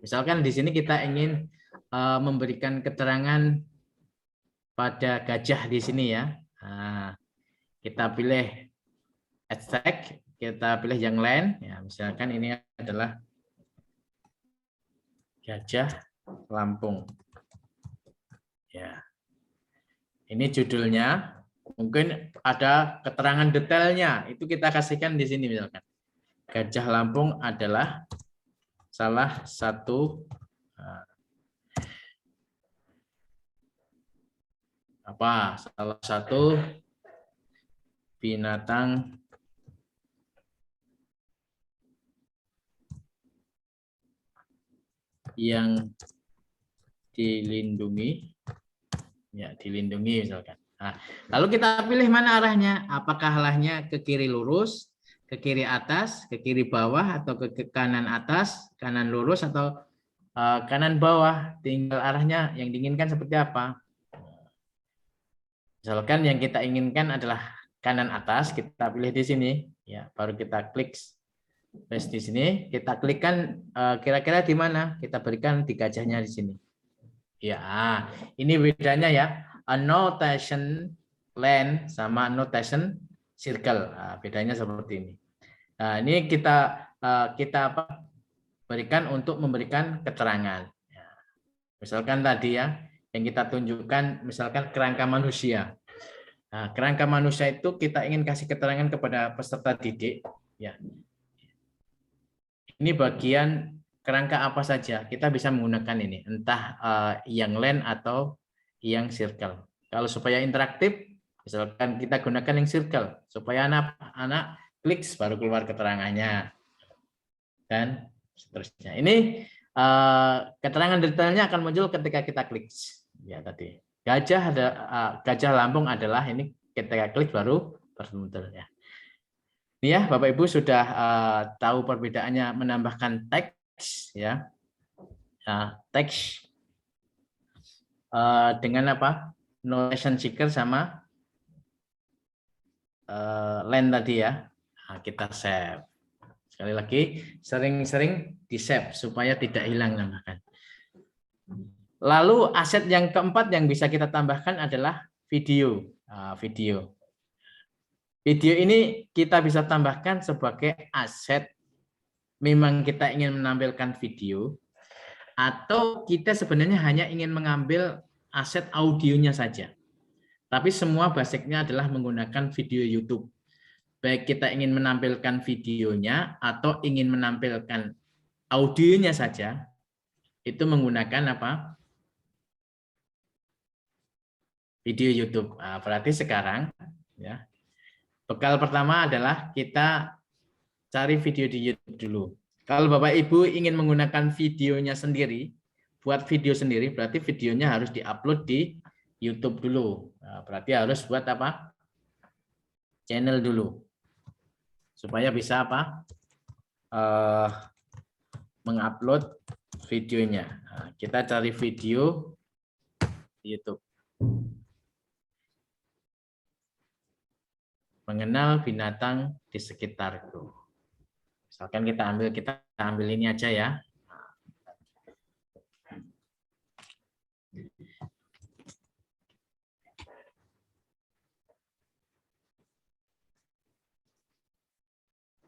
Misalkan di sini kita ingin memberikan keterangan pada gajah di sini ya. Nah, kita pilih extract, kita pilih yang lain ya, misalkan ini adalah gajah Lampung ya. Ini judulnya, mungkin ada keterangan detailnya, itu kita kasihkan di sini misalkan gajah Lampung adalah salah satu binatang yang dilindungi ya, dilindungi misalkan. Nah, lalu kita pilih mana arahnya, apakah arahnya ke kiri lurus ke kiri atas, ke kiri bawah, atau ke kanan atas, kanan lurus, atau kanan bawah. Tinggal arahnya yang diinginkan seperti apa. Misalkan yang kita inginkan adalah kanan atas, kita pilih di sini, ya, baru kita klik paste di sini, kita klikkan kira-kira di mana, kita berikan di gajahnya di sini. Ya, ini bedanya ya, annotation line sama annotation circle. Nah, bedanya seperti ini. Nah, ini kita berikan untuk memberikan keterangan. Ya. Misalkan tadi ya, yang kita tunjukkan, misalkan kerangka manusia. Nah, kerangka manusia itu kita ingin kasih keterangan kepada peserta didik. Ya. Ini bagian kerangka apa saja, kita bisa menggunakan ini, entah yang line atau yang circle. Kalau supaya interaktif, misalkan kita gunakan yang circle, supaya anak-anak klik baru keluar keterangannya, dan seterusnya. Ini keterangan detailnya akan muncul ketika kita klik. Ya tadi, gajah Lampung adalah ini, ketika klik baru muncul ya. Ini ya, Bapak Ibu sudah tahu perbedaannya menambahkan teks ya. Nah, teks dengan apa? Notation seeker sama line tadi ya. Nah, kita save. Sekali lagi, sering-sering di-save supaya tidak hilang nambahkan. Lalu aset yang keempat yang bisa kita tambahkan adalah video. Video. Video ini kita bisa tambahkan sebagai aset. Memang kita ingin menampilkan video, atau kita sebenarnya hanya ingin mengambil aset audionya saja. Tapi semua basicnya adalah menggunakan video YouTube. Baik kita ingin menampilkan videonya atau ingin menampilkan audionya saja, itu menggunakan apa? Video YouTube. Nah, berarti sekarang ya, bekal pertama adalah kita cari video di YouTube dulu. Kalau Bapak Ibu ingin menggunakan videonya sendiri, buat video sendiri, berarti videonya harus diupload di YouTube dulu. Nah, berarti harus buat apa? Channel dulu. Supaya bisa apa? Mengupload videonya. Nah, kita cari video di YouTube. Mengenal binatang di sekitarku. Misalkan kita ambil ini aja ya.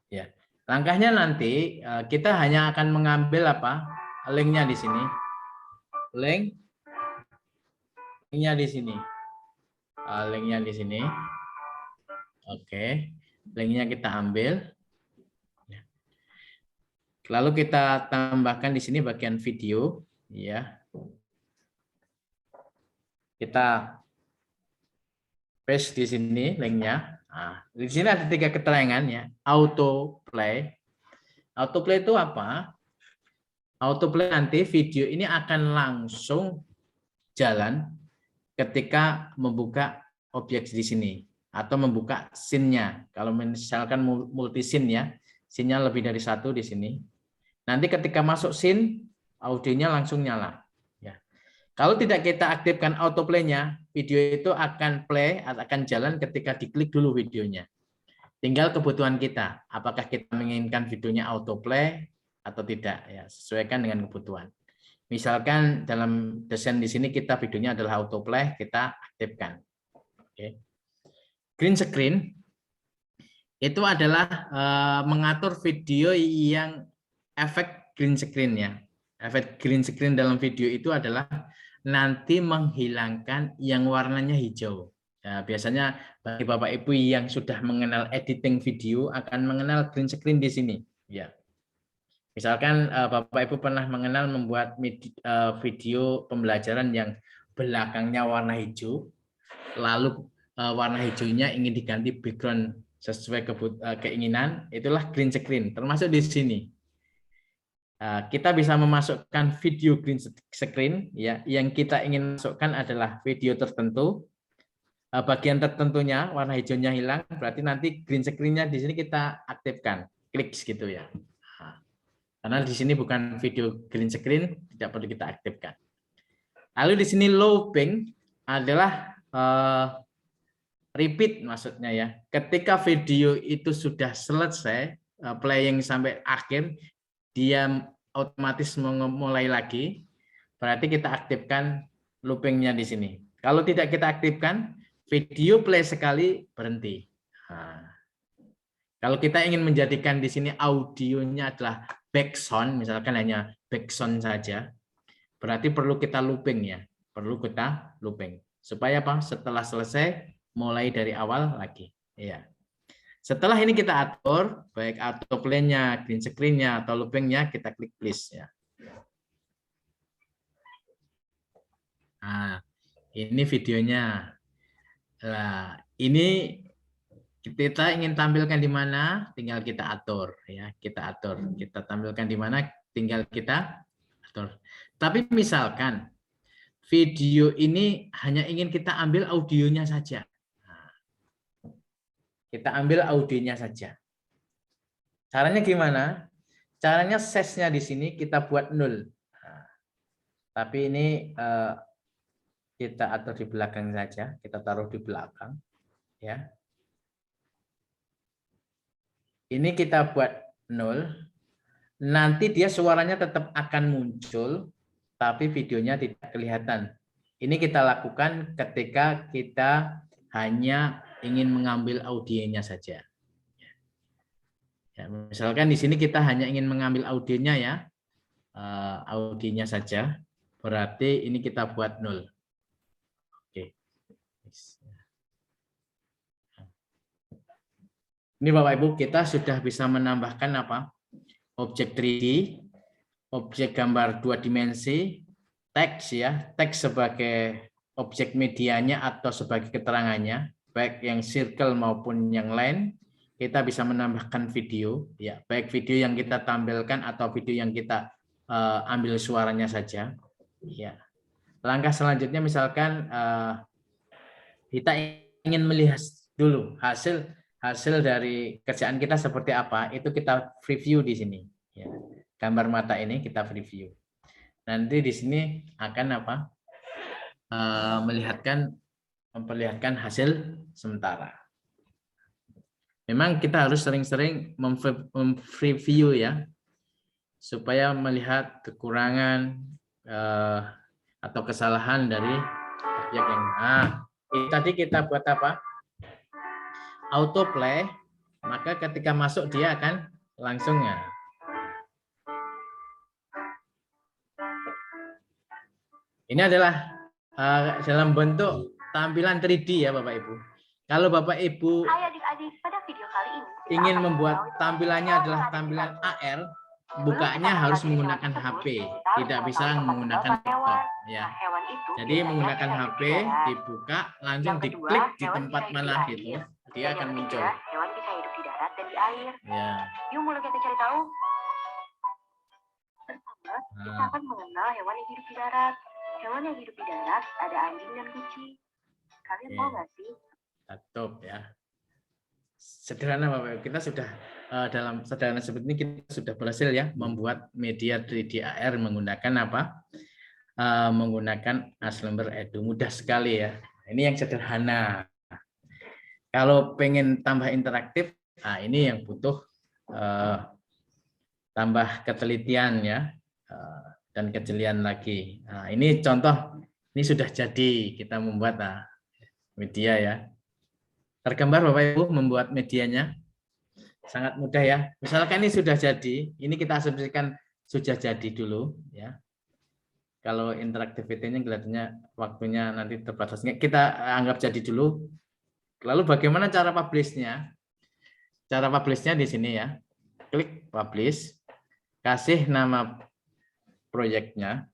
Ya, langkahnya nanti kita hanya akan mengambil apa? Linknya di sini. Linknya di sini. Linknya di sini. Oke, linknya kita ambil. Lalu kita tambahkan di sini bagian video, ya. Kita paste di sini linknya. Nah, di sini ada 3 keterangan ya. Autoplay. Autoplay itu apa? Autoplay nanti video ini akan langsung jalan ketika membuka objek di sini atau membuka scene-nya. Kalau misalkan multi scene ya, scene-nya lebih dari 1 di sini. Nanti ketika masuk scene, audionya langsung nyala. Ya. Kalau tidak kita aktifkan autoplay-nya, video itu akan play, akan jalan ketika diklik dulu videonya. Tinggal kebutuhan kita, apakah kita menginginkan videonya autoplay atau tidak. Ya, sesuaikan dengan kebutuhan. Misalkan dalam desain di sini kita videonya adalah autoplay, kita aktifkan. Oke. Green screen itu adalah mengatur video yang efek green screen ya. Efek green screen dalam video itu adalah nanti menghilangkan yang warnanya hijau. Ya, biasanya bagi Bapak Ibu yang sudah mengenal editing video akan mengenal green screen di sini. Ya. Misalkan Bapak Ibu pernah mengenal membuat video pembelajaran yang belakangnya warna hijau, lalu warna hijaunya ingin diganti background sesuai keinginan, itulah green screen, termasuk di sini. Kita bisa memasukkan video green screen ya, yang kita ingin masukkan adalah video tertentu bagian tertentunya warna hijaunya hilang, berarti nanti green screen-nya di sini kita aktifkan, klik gitu ya. Nah, karena di sini bukan video green screen, tidak perlu kita aktifkan. Lalu di sini looping adalah repeat maksudnya ya. Ketika video itu sudah selesai playing sampai akhir, dia otomatis mulai lagi. Berarti kita aktifkan loopingnya di sini. Kalau tidak kita aktifkan, video play sekali berhenti. Nah, kalau kita ingin menjadikan di sini audionya adalah background, misalkan hanya background saja, berarti perlu kita looping ya, perlu kita looping supaya apa? Setelah selesai mulai dari awal lagi. Ya. Setelah ini kita atur baik autoplay-nya, green screen-nya atau looping-nya, kita klik please ya. Nah, ini videonya. Nah, ini kita ingin tampilkan di mana, tinggal kita atur ya, kita atur. Kita tampilkan di mana, tinggal kita atur. Tapi misalkan video ini hanya ingin kita ambil audionya saja. Nah, kita ambil audionya saja. Caranya gimana? Caranya size-nya di sini kita buat 0. Nah, tapi ini kita atur di belakang saja, kita taruh di belakang ya. Ini kita buat 0. Nanti dia suaranya tetap akan muncul tapi videonya tidak kelihatan. Ini kita lakukan ketika kita hanya ingin mengambil audionya saja. Ya, misalkan di sini kita hanya ingin mengambil audionya ya, audionya saja, berarti ini kita buat 0. Oke. Ini Bapak Ibu, kita sudah bisa menambahkan apa? Objek 3D, objek gambar 2 dimensi, teks ya, teks sebagai objek medianya atau sebagai keterangannya, baik yang circle maupun yang line. Kita bisa menambahkan video, ya, baik video yang kita tampilkan atau video yang kita ambil suaranya saja. Ya. Langkah selanjutnya misalkan kita ingin melihat dulu hasil dari kerjaan kita seperti apa, itu kita preview di sini. Ya. Gambar mata ini kita preview. Nanti di sini akan apa? Memperlihatkan hasil sementara. Memang kita harus sering-sering mempreview ya, supaya melihat kekurangan atau kesalahan dari objek yang. Nah, ini tadi kita buat apa? Autoplay, maka ketika masuk dia akan langsung ya. Ini adalah dalam bentuk tampilan 3D ya Bapak Ibu. Kalau Bapak Ibu ingin membuat tampilannya adalah tampilan AR, bukanya harus menggunakan HP, tidak bisa menggunakan laptop ya. Jadi menggunakan HP, dibuka, langsung diklik di tempat mana gitu, dia akan muncul. Hewan bisa hidup di darat dan di air. Ya. Yuk mulai kita cari tahu. Pertama, kita akan mengenal hewan yang hidup di darat. Hewan yang hidup di darat ada anjing dan kucing. Kalian mau nggak sih? Tutup ya. Sederhana Bapak, kita sudah dalam sederhana seperti ini kita sudah berhasil ya membuat media 3D AR menggunakan apa? Menggunakan Aslember Edu. Mudah sekali ya. Ini yang sederhana. Kalau pengen tambah interaktif, nah ini yang butuh tambah ketelitian ya dan kejelian lagi. Nah, ini contoh, ini sudah jadi kita membuat media ya. Tergambar Bapak Ibu membuat medianya sangat mudah ya. Misalkan ini sudah jadi, ini kita asumsikan sudah jadi dulu ya. Kalau interaktivitinya kelihatannya waktunya nanti terbatas. Kita anggap jadi dulu. Lalu bagaimana cara publish-nya? Cara publish-nya di sini ya. Klik publish, kasih nama proyeknya,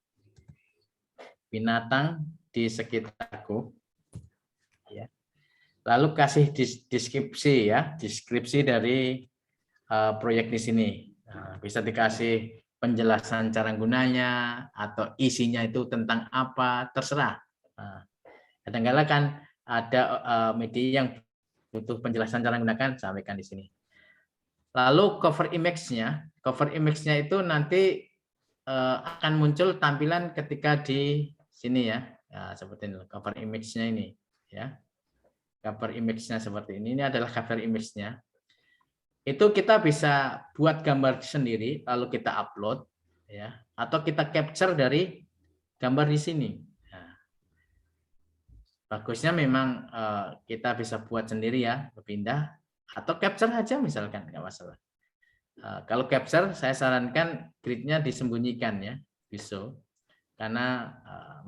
binatang di sekitarku. Ya. Lalu kasih deskripsi ya, deskripsi dari proyek di sini. Nah, bisa dikasih penjelasan cara gunanya atau isinya itu tentang apa, terserah. Nah, kadang-kadang kan ada media yang butuh penjelasan cara menggunakan, sampaikan di sini. Lalu cover image-nya itu nanti akan muncul tampilan ketika di sini ya. Ya, seperti ini cover image-nya ini ya. Cover image-nya seperti ini. Ini adalah cover image-nya. Itu kita bisa buat gambar sendiri lalu kita upload ya, atau kita capture dari gambar di sini. Nah, bagusnya memang kita bisa buat sendiri ya, berpindah atau capture aja misalkan, nggak masalah. Kalau capture saya sarankan gridnya disembunyikan ya, bisa, karena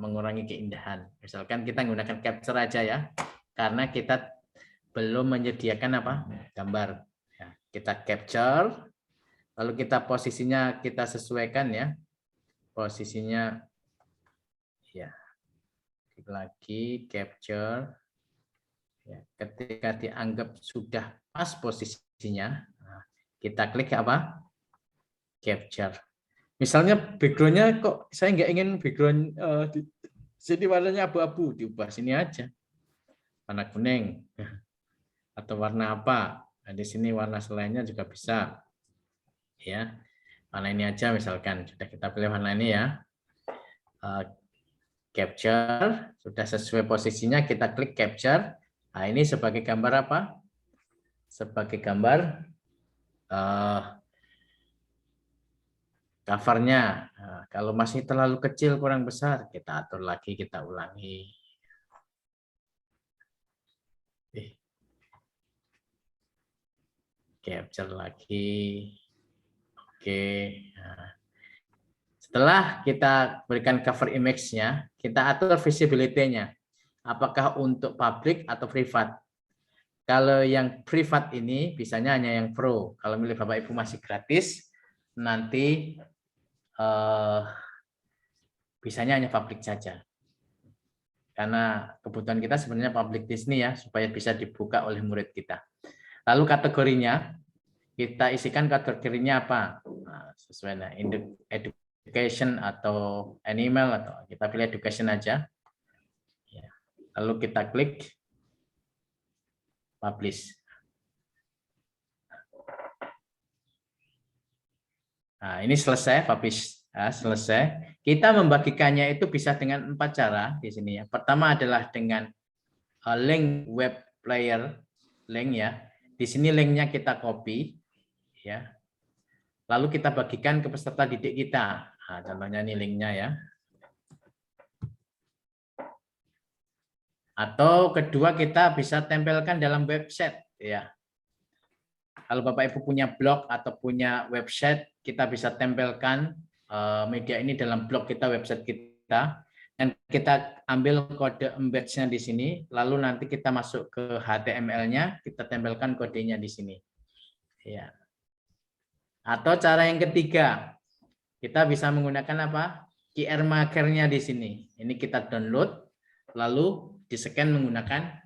mengurangi keindahan. Misalkan kita menggunakan capture aja ya, karena kita belum menyediakan apa gambar. Ya, kita capture, lalu kita posisinya kita sesuaikan ya, posisinya ya. Lagi capture ya, ketika dianggap sudah pas posisinya, kita klik apa? Capture. Misalnya backgroundnya kok saya nggak ingin background di sini warnanya abu-abu, diubah sini aja, warna kuning atau warna apa. Nah, di sini warna selainnya juga bisa, ya. Warna ini aja misalkan, sudah kita pilih warna ini ya. Capture, sudah sesuai posisinya, kita klik capture. Nah, ini sebagai gambar apa? Sebagai gambar covernya. Nah, kalau masih terlalu kecil kurang besar, kita atur lagi, kita ulangi. Capture lagi. Oke. Nah, setelah kita berikan cover image-nya, kita atur visibility-nya. Apakah untuk public atau privat? Kalau yang privat ini bisanya hanya yang pro. Kalau milik Bapak Ibu masih gratis, nanti bisanya hanya public saja. Karena kebutuhan kita sebenarnya public di sini ya, supaya bisa dibuka oleh murid kita. Lalu kategorinya, kita isikan kategorinya apa? Nah, sesuai nah, education atau animal, atau kita pilih education aja. Lalu kita klik publish. Nah, ini selesai publish. Nah, selesai. Kita membagikannya itu bisa dengan 4 cara di sini ya. Pertama adalah dengan link web player, link ya. Di sini linknya kita copy ya. Lalu kita bagikan ke peserta didik kita. Nah, contohnya ini linknya ya. Atau kedua kita bisa tempelkan dalam website ya. Kalau Bapak Ibu punya blog atau punya website, kita bisa tempelkan media ini dalam blog kita, website kita, dan kita ambil kode embed-nya di sini, lalu nanti kita masuk ke HTML-nya, kita tempelkan kodenya di sini. Ya. Atau cara yang ketiga, kita bisa menggunakan apa? QR marker-nya di sini. Ini kita download, lalu di-scan menggunakan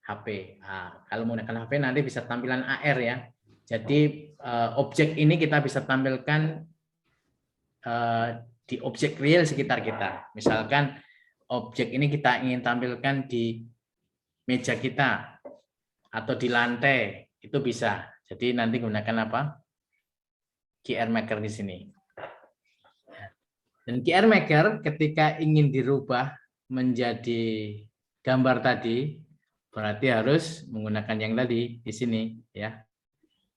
HP. Nah, kalau menggunakan HP nanti bisa tampilan AR ya. Jadi objek ini kita bisa tampilkan di objek real sekitar kita. Misalkan objek ini kita ingin tampilkan di meja kita atau di lantai, itu bisa. Jadi nanti gunakan apa? QR marker di sini. Dan QR marker ketika ingin dirubah menjadi gambar tadi, berarti harus menggunakan yang tadi di sini ya.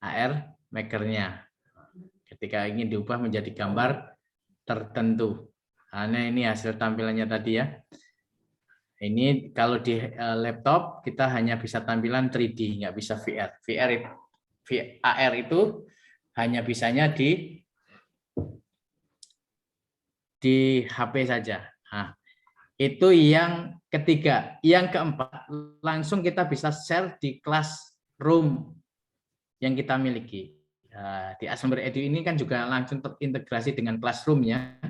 AR maker-nya. Ketika ingin diubah menjadi gambar tertentu. Nah, ini hasil tampilannya tadi ya. Ini kalau di laptop kita hanya bisa tampilan 3D, nggak bisa VR. AR itu hanya bisanya di HP saja. Nah, itu yang ketiga. Yang keempat, langsung kita bisa share di classroom yang kita miliki. Di Aslember Edu ini kan juga langsung terintegrasi dengan classroom-nya.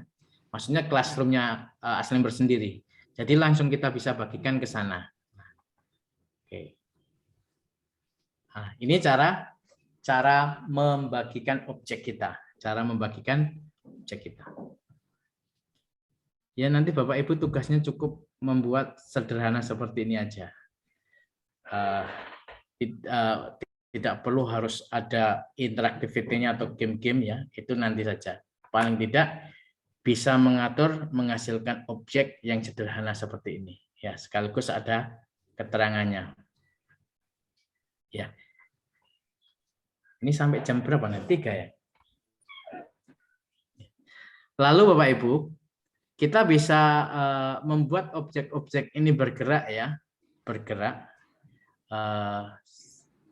Maksudnya classroom-nya Aslember sendiri. Jadi langsung kita bisa bagikan ke sana. Oke. Nah, ini cara membagikan objek kita. Cara membagikan objek kita. Ya nanti Bapak Ibu tugasnya cukup membuat sederhana seperti ini aja. tidak perlu harus ada interaktivitinya atau game-game ya, itu nanti saja. Paling tidak bisa mengatur menghasilkan objek yang sederhana seperti ini ya, sekaligus ada keterangannya ya. Ini sampai jam berapa nanti? 3 ya. Lalu Bapak Ibu, kita bisa membuat objek-objek ini bergerak ya, bergerak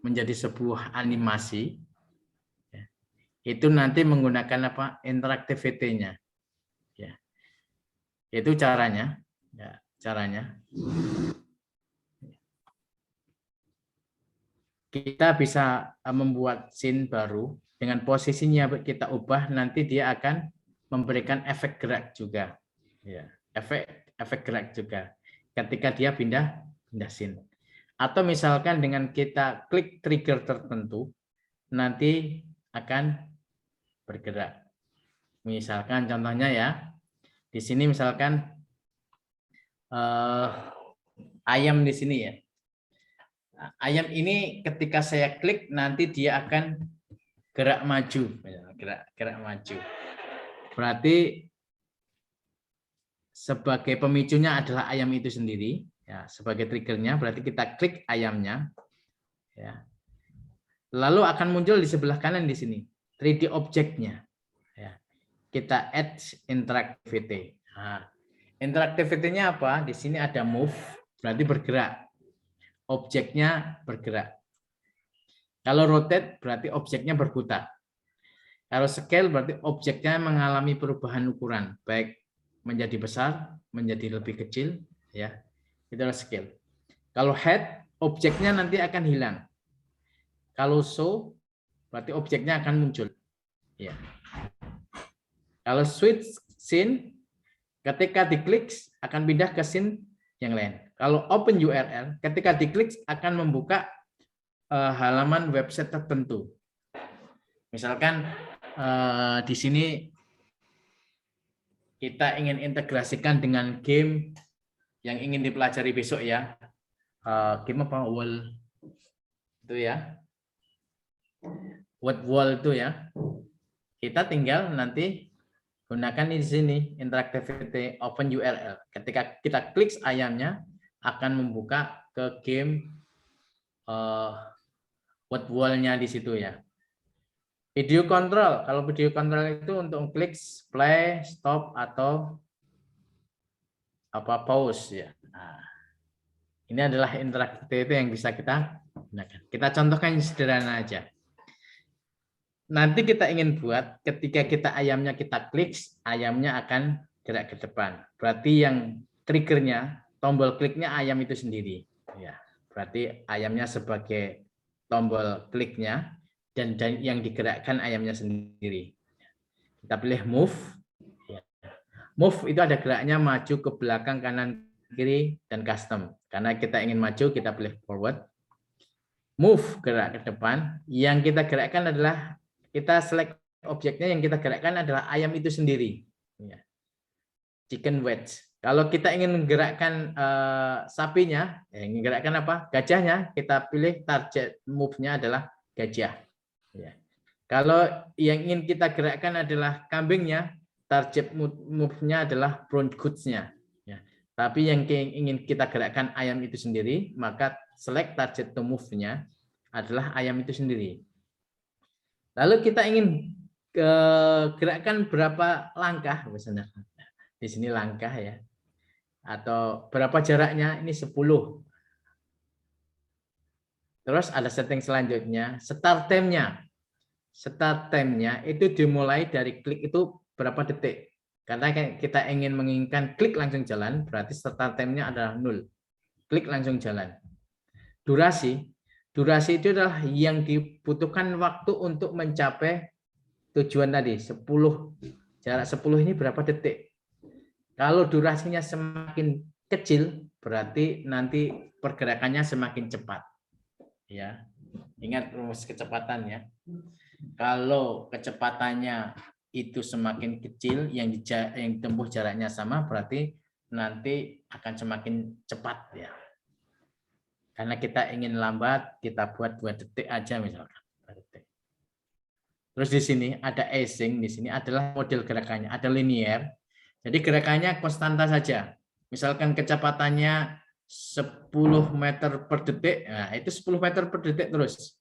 menjadi sebuah animasi. Itu nanti menggunakan apa? Interactivity-nya. Ya. Itu caranya. Ya, caranya. Kita bisa membuat scene baru dengan posisinya kita ubah, nanti dia akan memberikan efek gerak juga. Ya, efek gerak juga ketika dia pindah scene. Atau misalkan dengan kita klik trigger tertentu, nanti akan bergerak. Misalkan contohnya ya, di sini misalkan ayam di sini ya. Ayam ini ketika saya klik nanti dia akan gerak maju, gerak maju. Berarti sebagai pemicunya adalah ayam itu sendiri, ya, sebagai triggernya berarti kita klik ayamnya, ya. Lalu akan muncul di sebelah kanan di sini 3D objeknya, ya. Kita add interactivity. Nah, interactivity-nya apa? Di sini ada move, berarti bergerak. Objeknya bergerak. Kalau rotate berarti objeknya berputar. Kalau scale berarti objeknya mengalami perubahan ukuran, baik menjadi besar, menjadi lebih kecil, ya. Itu adalah scale. Kalau head, objeknya nanti akan hilang. Kalau show berarti objeknya akan muncul, ya. Kalau switch scene, ketika diklik akan pindah ke scene yang lain. Kalau open URL, ketika diklik akan membuka halaman website tertentu. Misalkan di sini kita ingin integrasikan dengan game yang ingin dipelajari besok ya. Game apa? Wall itu ya. What wall itu ya. Kita tinggal nanti gunakan di sini interactivity open URL. Ketika kita klik ayamnya akan membuka ke game what wall-nya di situ ya. Video control, kalau video control itu untuk klik play, stop atau apa pause ya. Nah, ini adalah interactivity yang bisa kita gunakan. Kita contohkan yang sederhana aja. Nanti kita ingin buat ketika kita ayamnya kita klik, ayamnya akan gerak ke depan. Berarti yang triggernya, tombol kliknya ayam itu sendiri. Ya, berarti ayamnya sebagai tombol kliknya dan yang digerakkan ayamnya sendiri. Kita pilih move. Ya. Move itu ada geraknya maju ke belakang, kanan, kiri, dan custom. Karena kita ingin maju, kita pilih forward. Move gerak ke depan. Yang kita gerakkan adalah kita select objeknya, yang kita gerakkan adalah ayam itu sendiri. Ya. Chicken wedge. Kalau kita ingin menggerakkan sapinya, ingin menggerakkan apa? Gajahnya, kita pilih target move-nya adalah gajah. Ya. Kalau yang ingin kita gerakkan adalah kambingnya, target move-nya adalah brown goods-nya. Ya. Tapi yang ingin kita gerakkan ayam itu sendiri, maka select target to move-nya adalah ayam itu sendiri. Lalu kita ingin gerakkan berapa langkah, misalnya di sini langkah ya, atau berapa jaraknya, ini 10. Terus ada setting selanjutnya, start time-nya. Start time-nya itu dimulai dari klik itu berapa detik. Karena kita ingin menginginkan klik langsung jalan, berarti start time-nya adalah 0. Klik langsung jalan. Durasi itu adalah yang dibutuhkan waktu untuk mencapai tujuan tadi, 10. Jarak 10 ini berapa detik. Kalau durasinya semakin kecil, berarti nanti pergerakannya semakin cepat. Ya, ingat rumus kecepatan ya. Kalau kecepatannya itu semakin kecil, yang ditempuh jaraknya sama, berarti nanti akan semakin cepat ya. Karena kita ingin lambat, kita buat 2 detik aja misalkan. 2 detik. Terus di sini ada async, di sini adalah model gerakannya, ada linear. Jadi gerakannya konstanta saja. Misalkan kecepatannya 10 meter per detik, nah itu 10 meter per detik terus.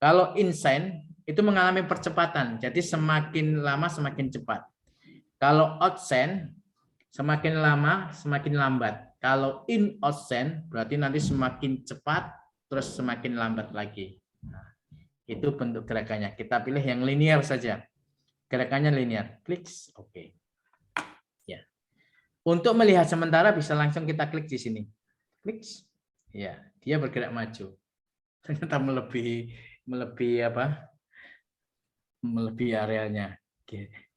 Kalau insane itu mengalami percepatan, jadi semakin lama semakin cepat. Kalau outsend semakin lama semakin lambat. Kalau in outsend berarti nanti semakin cepat terus semakin lambat lagi. Nah, itu bentuk gerakannya. Kita pilih yang linear saja. Gerakannya linear. Klik, oke. Ya. Untuk melihat sementara bisa langsung kita klik di sini. Klik. Ya, dia bergerak maju. Ternyata melebihi apa? Melebihi arealnya.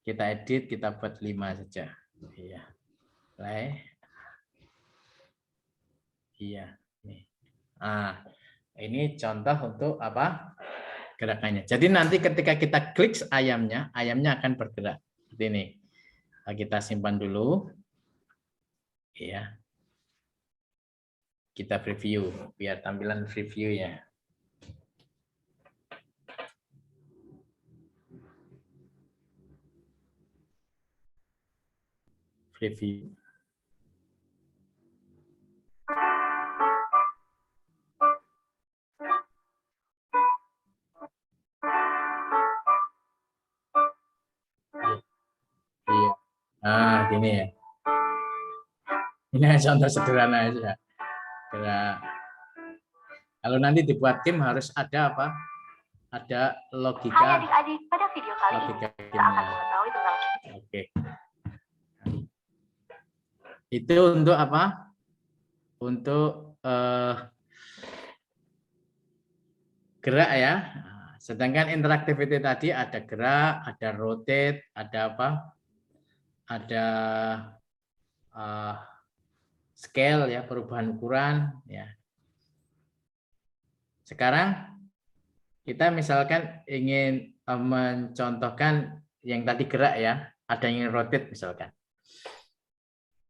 Kita edit, kita buat 5 saja. Iya. Play. Iya. Nah, ini contoh untuk apa? Gerakannya. Jadi nanti ketika kita klik ayamnya akan bergerak. Seperti ini. Nah, kita simpan dulu. Iya. Kita preview biar tampilan preview ya. Preview. Iya. Nah, gini ya. Ini contoh sederhana aja. Kalau nanti dibuat game harus ada apa? Ada logika. Hai adik-adik, pada video kali ini kita akan mengetahui tentang. Oke. Itu untuk apa? Untuk gerak ya. Sedangkan interactivity tadi ada gerak, ada rotate, ada apa? Ada scale ya, perubahan ukuran ya. Sekarang kita misalkan ingin mencontohkan yang tadi gerak ya, ada yang rotate misalkan.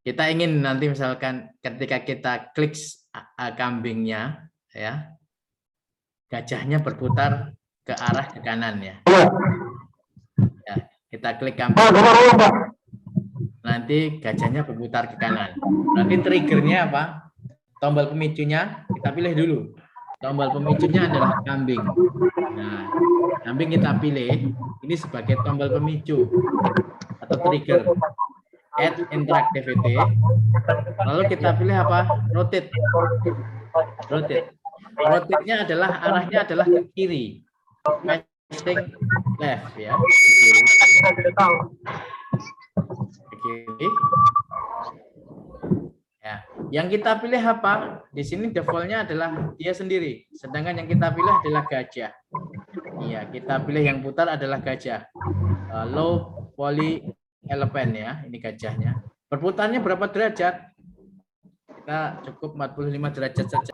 Kita ingin nanti misalkan ketika kita klik kambingnya ya, gajahnya berputar ke arah ke kanan ya. Ya, kita klik kambing. Nanti gajahnya berputar ke kanan. Nanti triggernya apa? Tombol pemicunya kita pilih dulu. Tombol pemicunya adalah kambing. Nah, kambing kita pilih ini sebagai tombol pemicu atau trigger. Add interactivity. Lalu kita pilih apa? Rotate. Rotate. Rotate-nya adalah arahnya adalah ke kiri. Facing left ya, ke kiri. Ke kiri. Ya, yang kita pilih apa? Di sini default-nya adalah dia sendiri. Sedangkan yang kita pilih adalah gajah. Iya, kita pilih yang putar adalah gajah. Low poly elephant ya, ini gajahnya. Berputarnya berapa derajat? Kita cukup 45 derajat saja.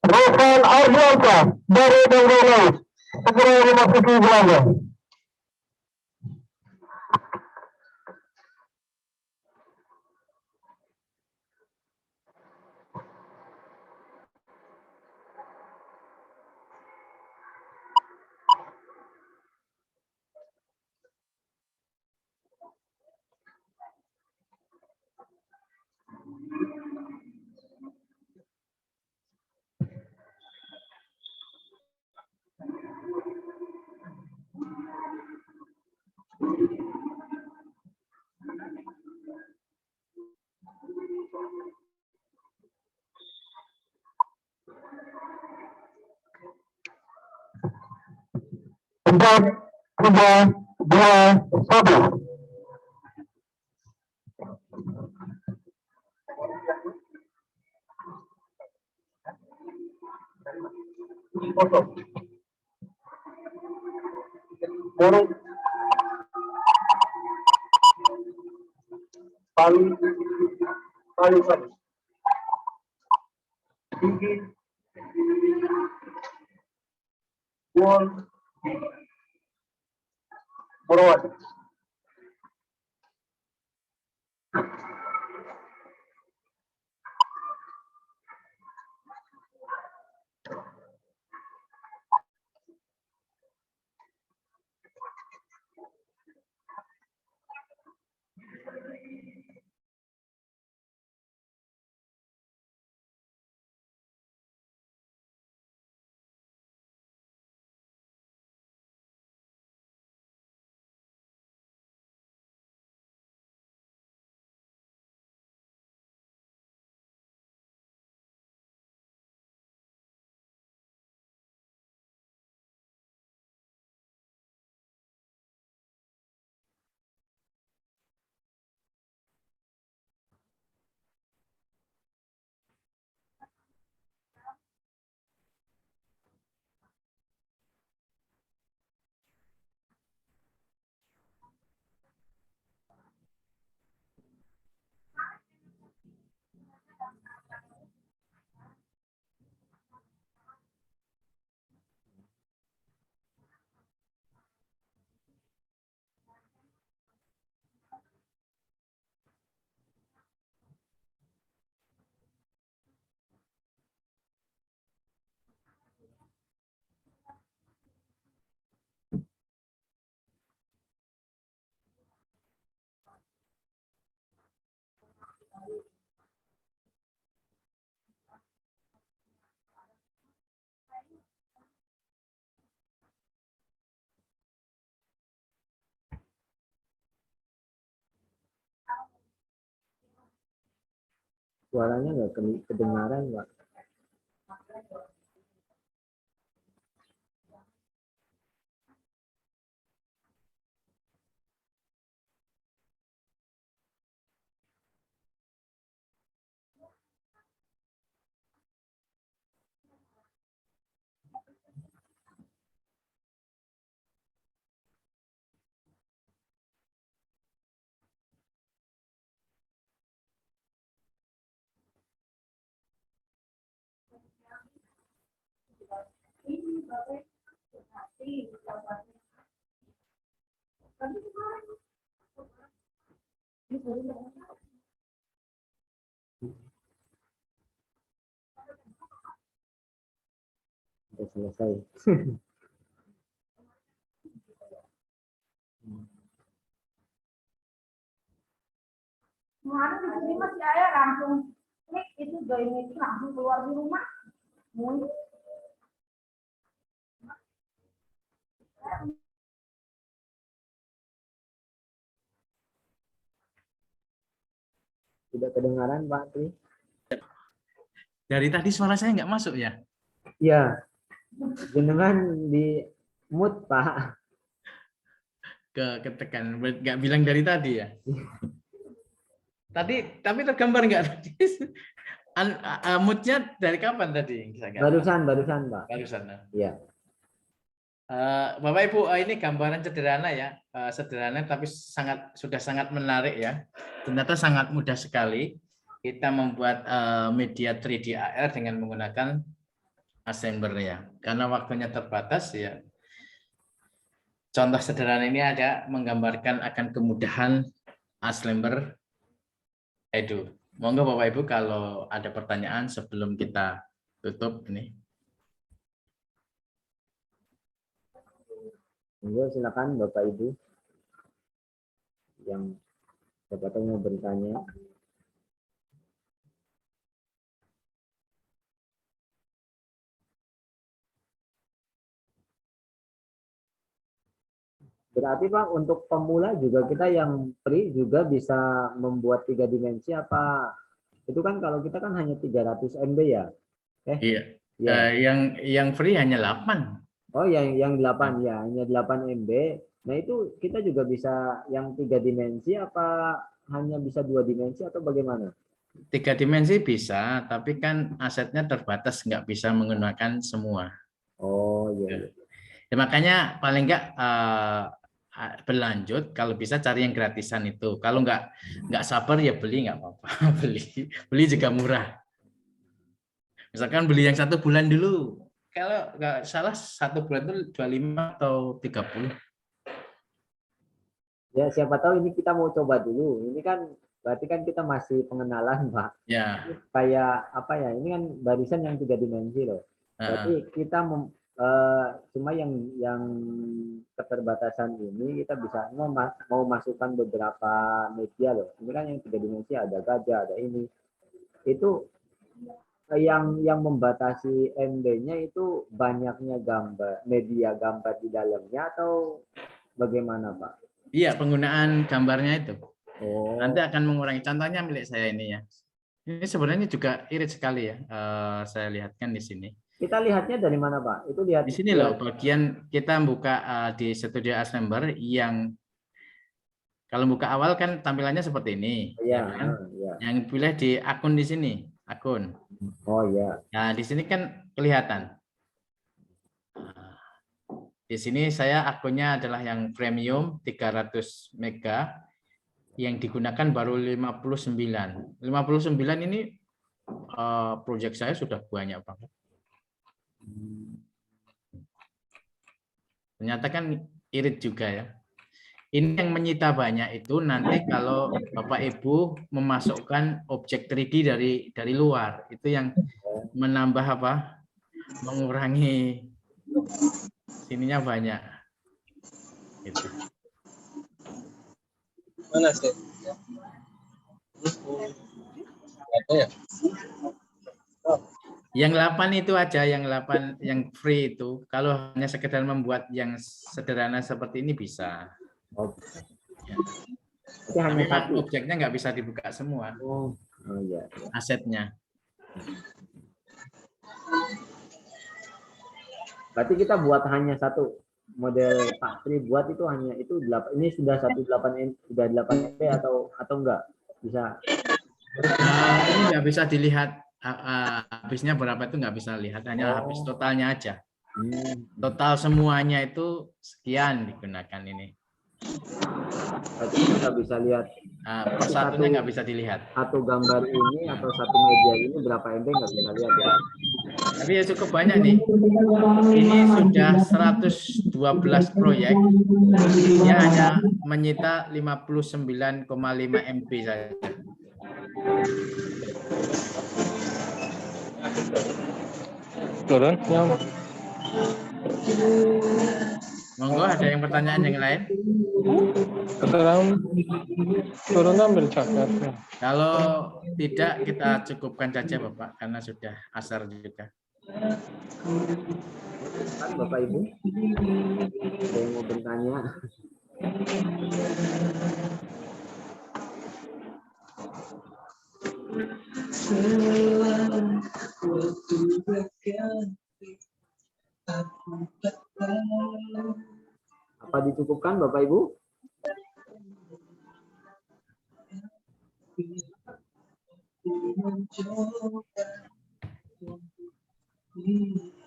Rosan Ardiansa dari Bangladesh segera memasuki Belanda. Empat, tiga, dua, satu. Paling tinggi, wall, forward. Suaranya nggak kedengaran, Pak. Udah selesai. Kemarin di sini masih saya langsung klik itu join itu langsung keluar di rumah. Tidak kedengaran, Pak Tri. Dari tadi suara saya nggak masuk ya? Iya. Jenengan di mute, Pak. Ketekan, nggak bilang dari tadi ya? Tadi, tapi tergambar nggak tadi? Moodnya dari kapan tadi? Barusan, Pak. Barusan. Iya. Bapak Ibu, ini gambaran sederhana ya, sederhana tapi sudah sangat menarik ya. Ternyata sangat mudah sekali kita membuat media 3D AR dengan menggunakan Assembler ya. Karena waktunya terbatas ya. Contoh sederhana ini ada menggambarkan akan kemudahan Assembler Edu. Monggo Bapak Ibu kalau ada pertanyaan sebelum kita tutup ini. Monggo silakan Bapak Ibu yang siapa tahu mau bertanya. Berarti Pak untuk pemula juga kita yang free juga bisa membuat 3 dimensi apa? Itu kan kalau kita kan hanya 300 MB ya. Iya. Ya. Yang free hanya 8. Oh, yang 8 ya, hanya 8 MB. Nah, itu kita juga bisa yang 3 dimensi apa hanya bisa 2 dimensi atau bagaimana? 3 dimensi bisa, tapi kan asetnya terbatas, nggak bisa menggunakan semua. Oh, iya. Ya, makanya paling nggak berlanjut kalau bisa cari yang gratisan itu. Kalau nggak sabar ya beli, nggak apa-apa. Beli juga murah. Misalkan beli yang 1 bulan dulu. Kalau nggak salah 1 bulan itu 25 atau 30. Ya, siapa tahu ini kita mau coba dulu. Ini kan berarti kan kita masih pengenalan, Pak. Ya. Kayak apa ya? Ini kan barisan yang 3 dimensi loh. Berarti kita cuma yang keterbatasan ini kita bisa mau masukkan beberapa media loh. Ini kan yang 3 dimensi, ada gajah, ada ini. Itu yang membatasi MB-nya itu banyaknya gambar, media gambar di dalamnya atau bagaimana, Pak? Iya, penggunaan gambarnya itu. Oh. Nanti akan mengurangi. Contohnya milik saya ini ya. Ini sebenarnya juga irit sekali ya. Saya lihatkan di sini. Kita lihatnya dari mana, Pak? Itu lihat di sini loh, bagian kita buka di Studio Assembler yang kalau buka awal kan tampilannya seperti ini. Ya, kan? ya. Yang pilih di akun di sini, akun. Oh ya. Nah, di sini kan kelihatan. Di sini saya akunnya adalah yang premium 300 mega yang digunakan baru 59. 59 ini proyek saya sudah banyak banget. Ternyata kan irit juga ya. Ini yang menyita banyak itu nanti kalau Bapak Ibu memasukkan objek 3D dari luar, itu yang menambah apa? Mengurangi sininya banyak. Gitu. Mana sih? Ada ya? Yang 8 itu aja, yang 8 yang free itu. Kalau hanya sekedar membuat yang sederhana seperti ini bisa. Ya. Tapi objeknya nggak bisa dibuka semua. Oh ya. Asetnya. Berarti kita buat hanya satu model Pak Tri buat itu hanya itu 8. Ini sudah 8 MB atau enggak bisa? Ini nggak bisa dilihat habisnya berapa itu nggak bisa lihat, hanya habis totalnya aja. Total semuanya itu sekian digunakan ini. Berarti kita bisa lihat persatunya nggak bisa dilihat. Satu gambar ini atau satu media ini berapa MB nggak bisa lihat ya. Tapi ya cukup banyak nih. Ini sudah 112 proyek. Dia hanya menyita 59,5 MB saja. Turun yang Monggo, ada yang pertanyaan yang lain? turun ambil catat. Kalau tidak, kita cukupkan saja Bapak, karena sudah asar juga. Kan Bapak Ibu, ada yang mau bertanya? Apa dicukupkan Bapak Ibu?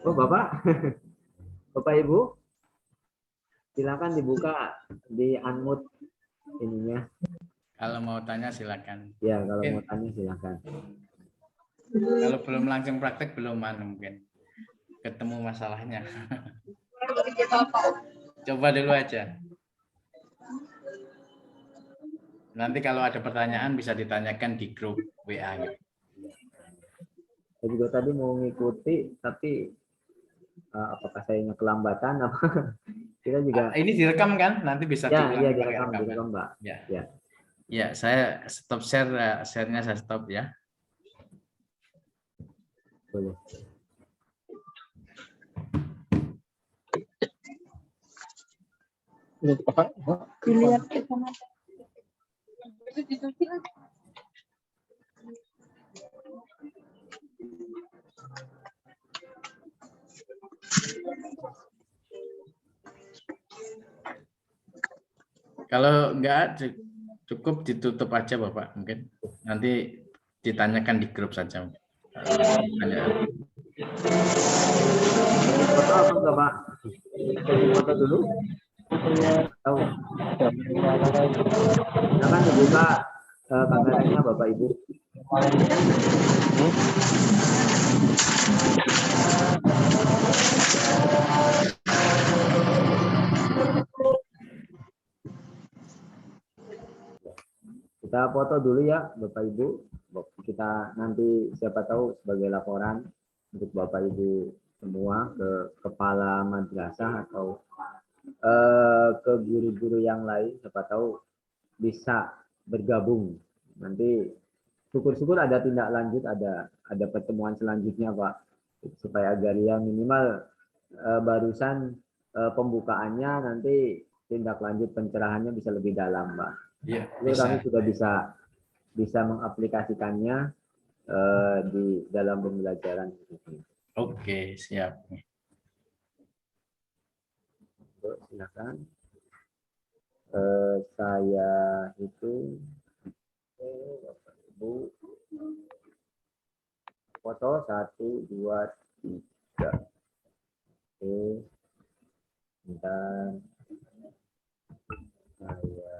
Oh Bapak, Bapak Ibu, silakan dibuka di unmute ininya. Kalau mau tanya silakan. Ya, kalau mau tanya silakan. Kalau belum langsung praktek belum mungkin ketemu masalahnya. Coba dulu aja. Nanti kalau ada pertanyaan bisa ditanyakan di grup WA. Saya juga tadi mau mengikuti, tapi apakah saya kelambatan? Apa kita juga? Ini direkam kan? Nanti bisa Ya, ya direkam, direkam, Mbak. Ya. Ya. Ya, saya stop share-nya saya stop ya. Boleh. Dilihat ke sana. Kalau enggak cukup ditutup aja Bapak, mungkin nanti ditanyakan di grup saja. Foto apa enggak Pak? Jadi foto dulu. Tahu. Silakan dibuka kameranya Bapak Ibu. Kita foto dulu ya Bapak Ibu. Kita nanti siapa tahu sebagai laporan untuk Bapak Ibu semua ke kepala madrasah atau ke guru-guru yang lain, siapa tahu bisa bergabung. Nanti syukur-syukur ada tindak lanjut, ada pertemuan selanjutnya Pak, supaya Agraria minimal barusan pembukaannya, nanti tindak lanjut pencerahannya bisa lebih dalam Pak. Ya, Lalu kami bisa. sudah bisa mengaplikasikannya di dalam pembelajaran ini. Oke, siap. Silakan. Saya hitung. Bapak Ibu. Foto 1, 2, 3. Oke. Bentar. Saya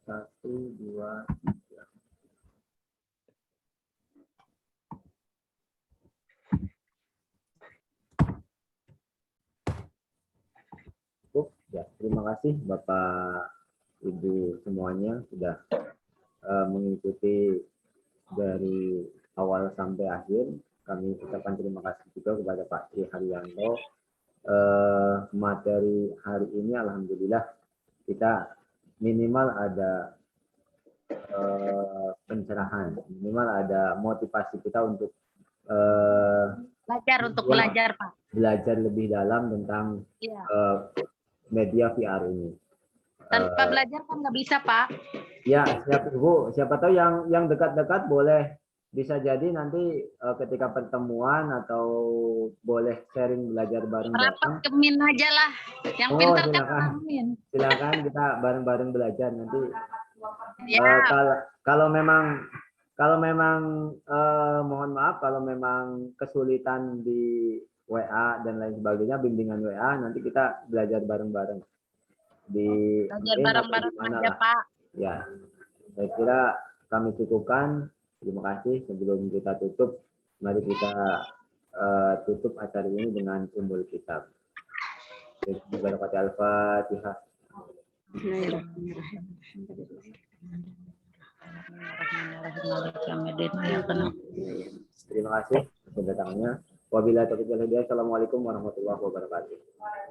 satu, dua, tiga. Cukup ya. Terima kasih Bapak Ibu semuanya sudah mengikuti dari awal sampai akhir. Kami ucapkan terima kasih juga kepada Pak Tri Haryanto. Materi hari ini alhamdulillah kita minimal ada pencerahan, minimal ada motivasi kita untuk belajar Pak. Belajar lebih dalam tentang Iya. Media VR ini. Tanpa belajar kan nggak bisa Pak. Ya, siap Ibu. Siapa tahu yang dekat-dekat boleh, bisa jadi nanti ketika pertemuan atau boleh sharing belajar bareng-bareng. Rapat kemin aja lah. Yang pintar kan kemin. Silakan kita bareng-bareng belajar nanti. Ya. Kalau memang mohon maaf kalau memang kesulitan di WA dan lain sebagainya, bimbingan WA, nanti kita belajar bareng-bareng di Belajar bareng-bareng aja Pak. Ya, saya kira kami cukupkan. Terima kasih. Sebelum kita tutup, mari kita tutup acara ini dengan ummul kitab. Al-Fatihah. Terima kasih kedatangannya. Wabillahi taufiq wal hidayah. Assalamualaikum warahmatullahi wabarakatuh.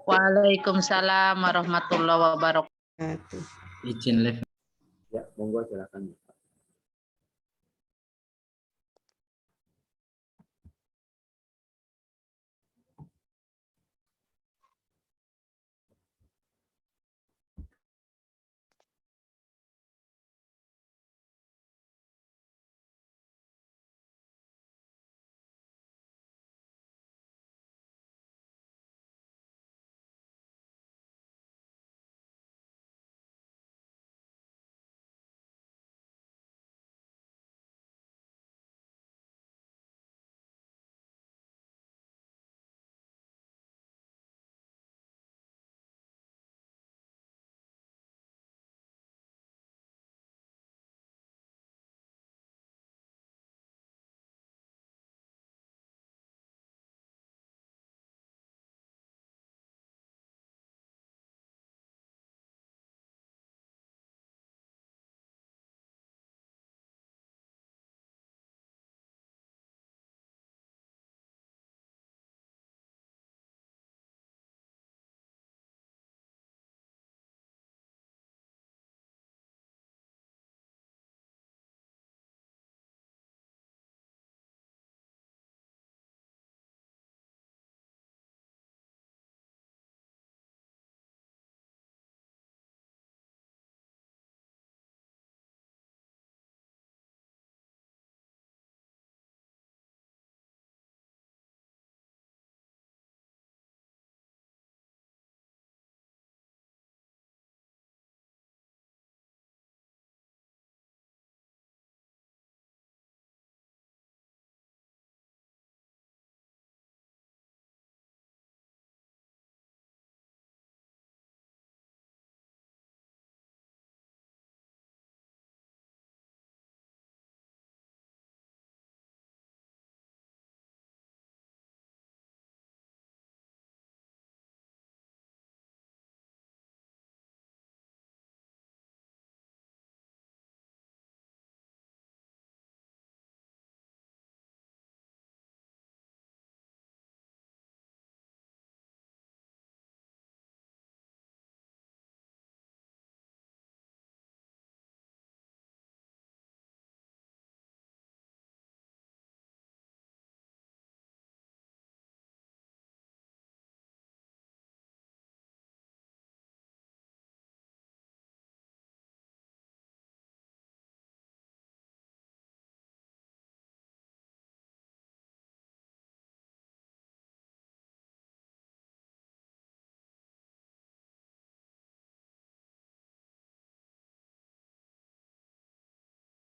Waalaikumsalam warahmatullahi wabarakatuh. Izin live. Ya, monggo silakan.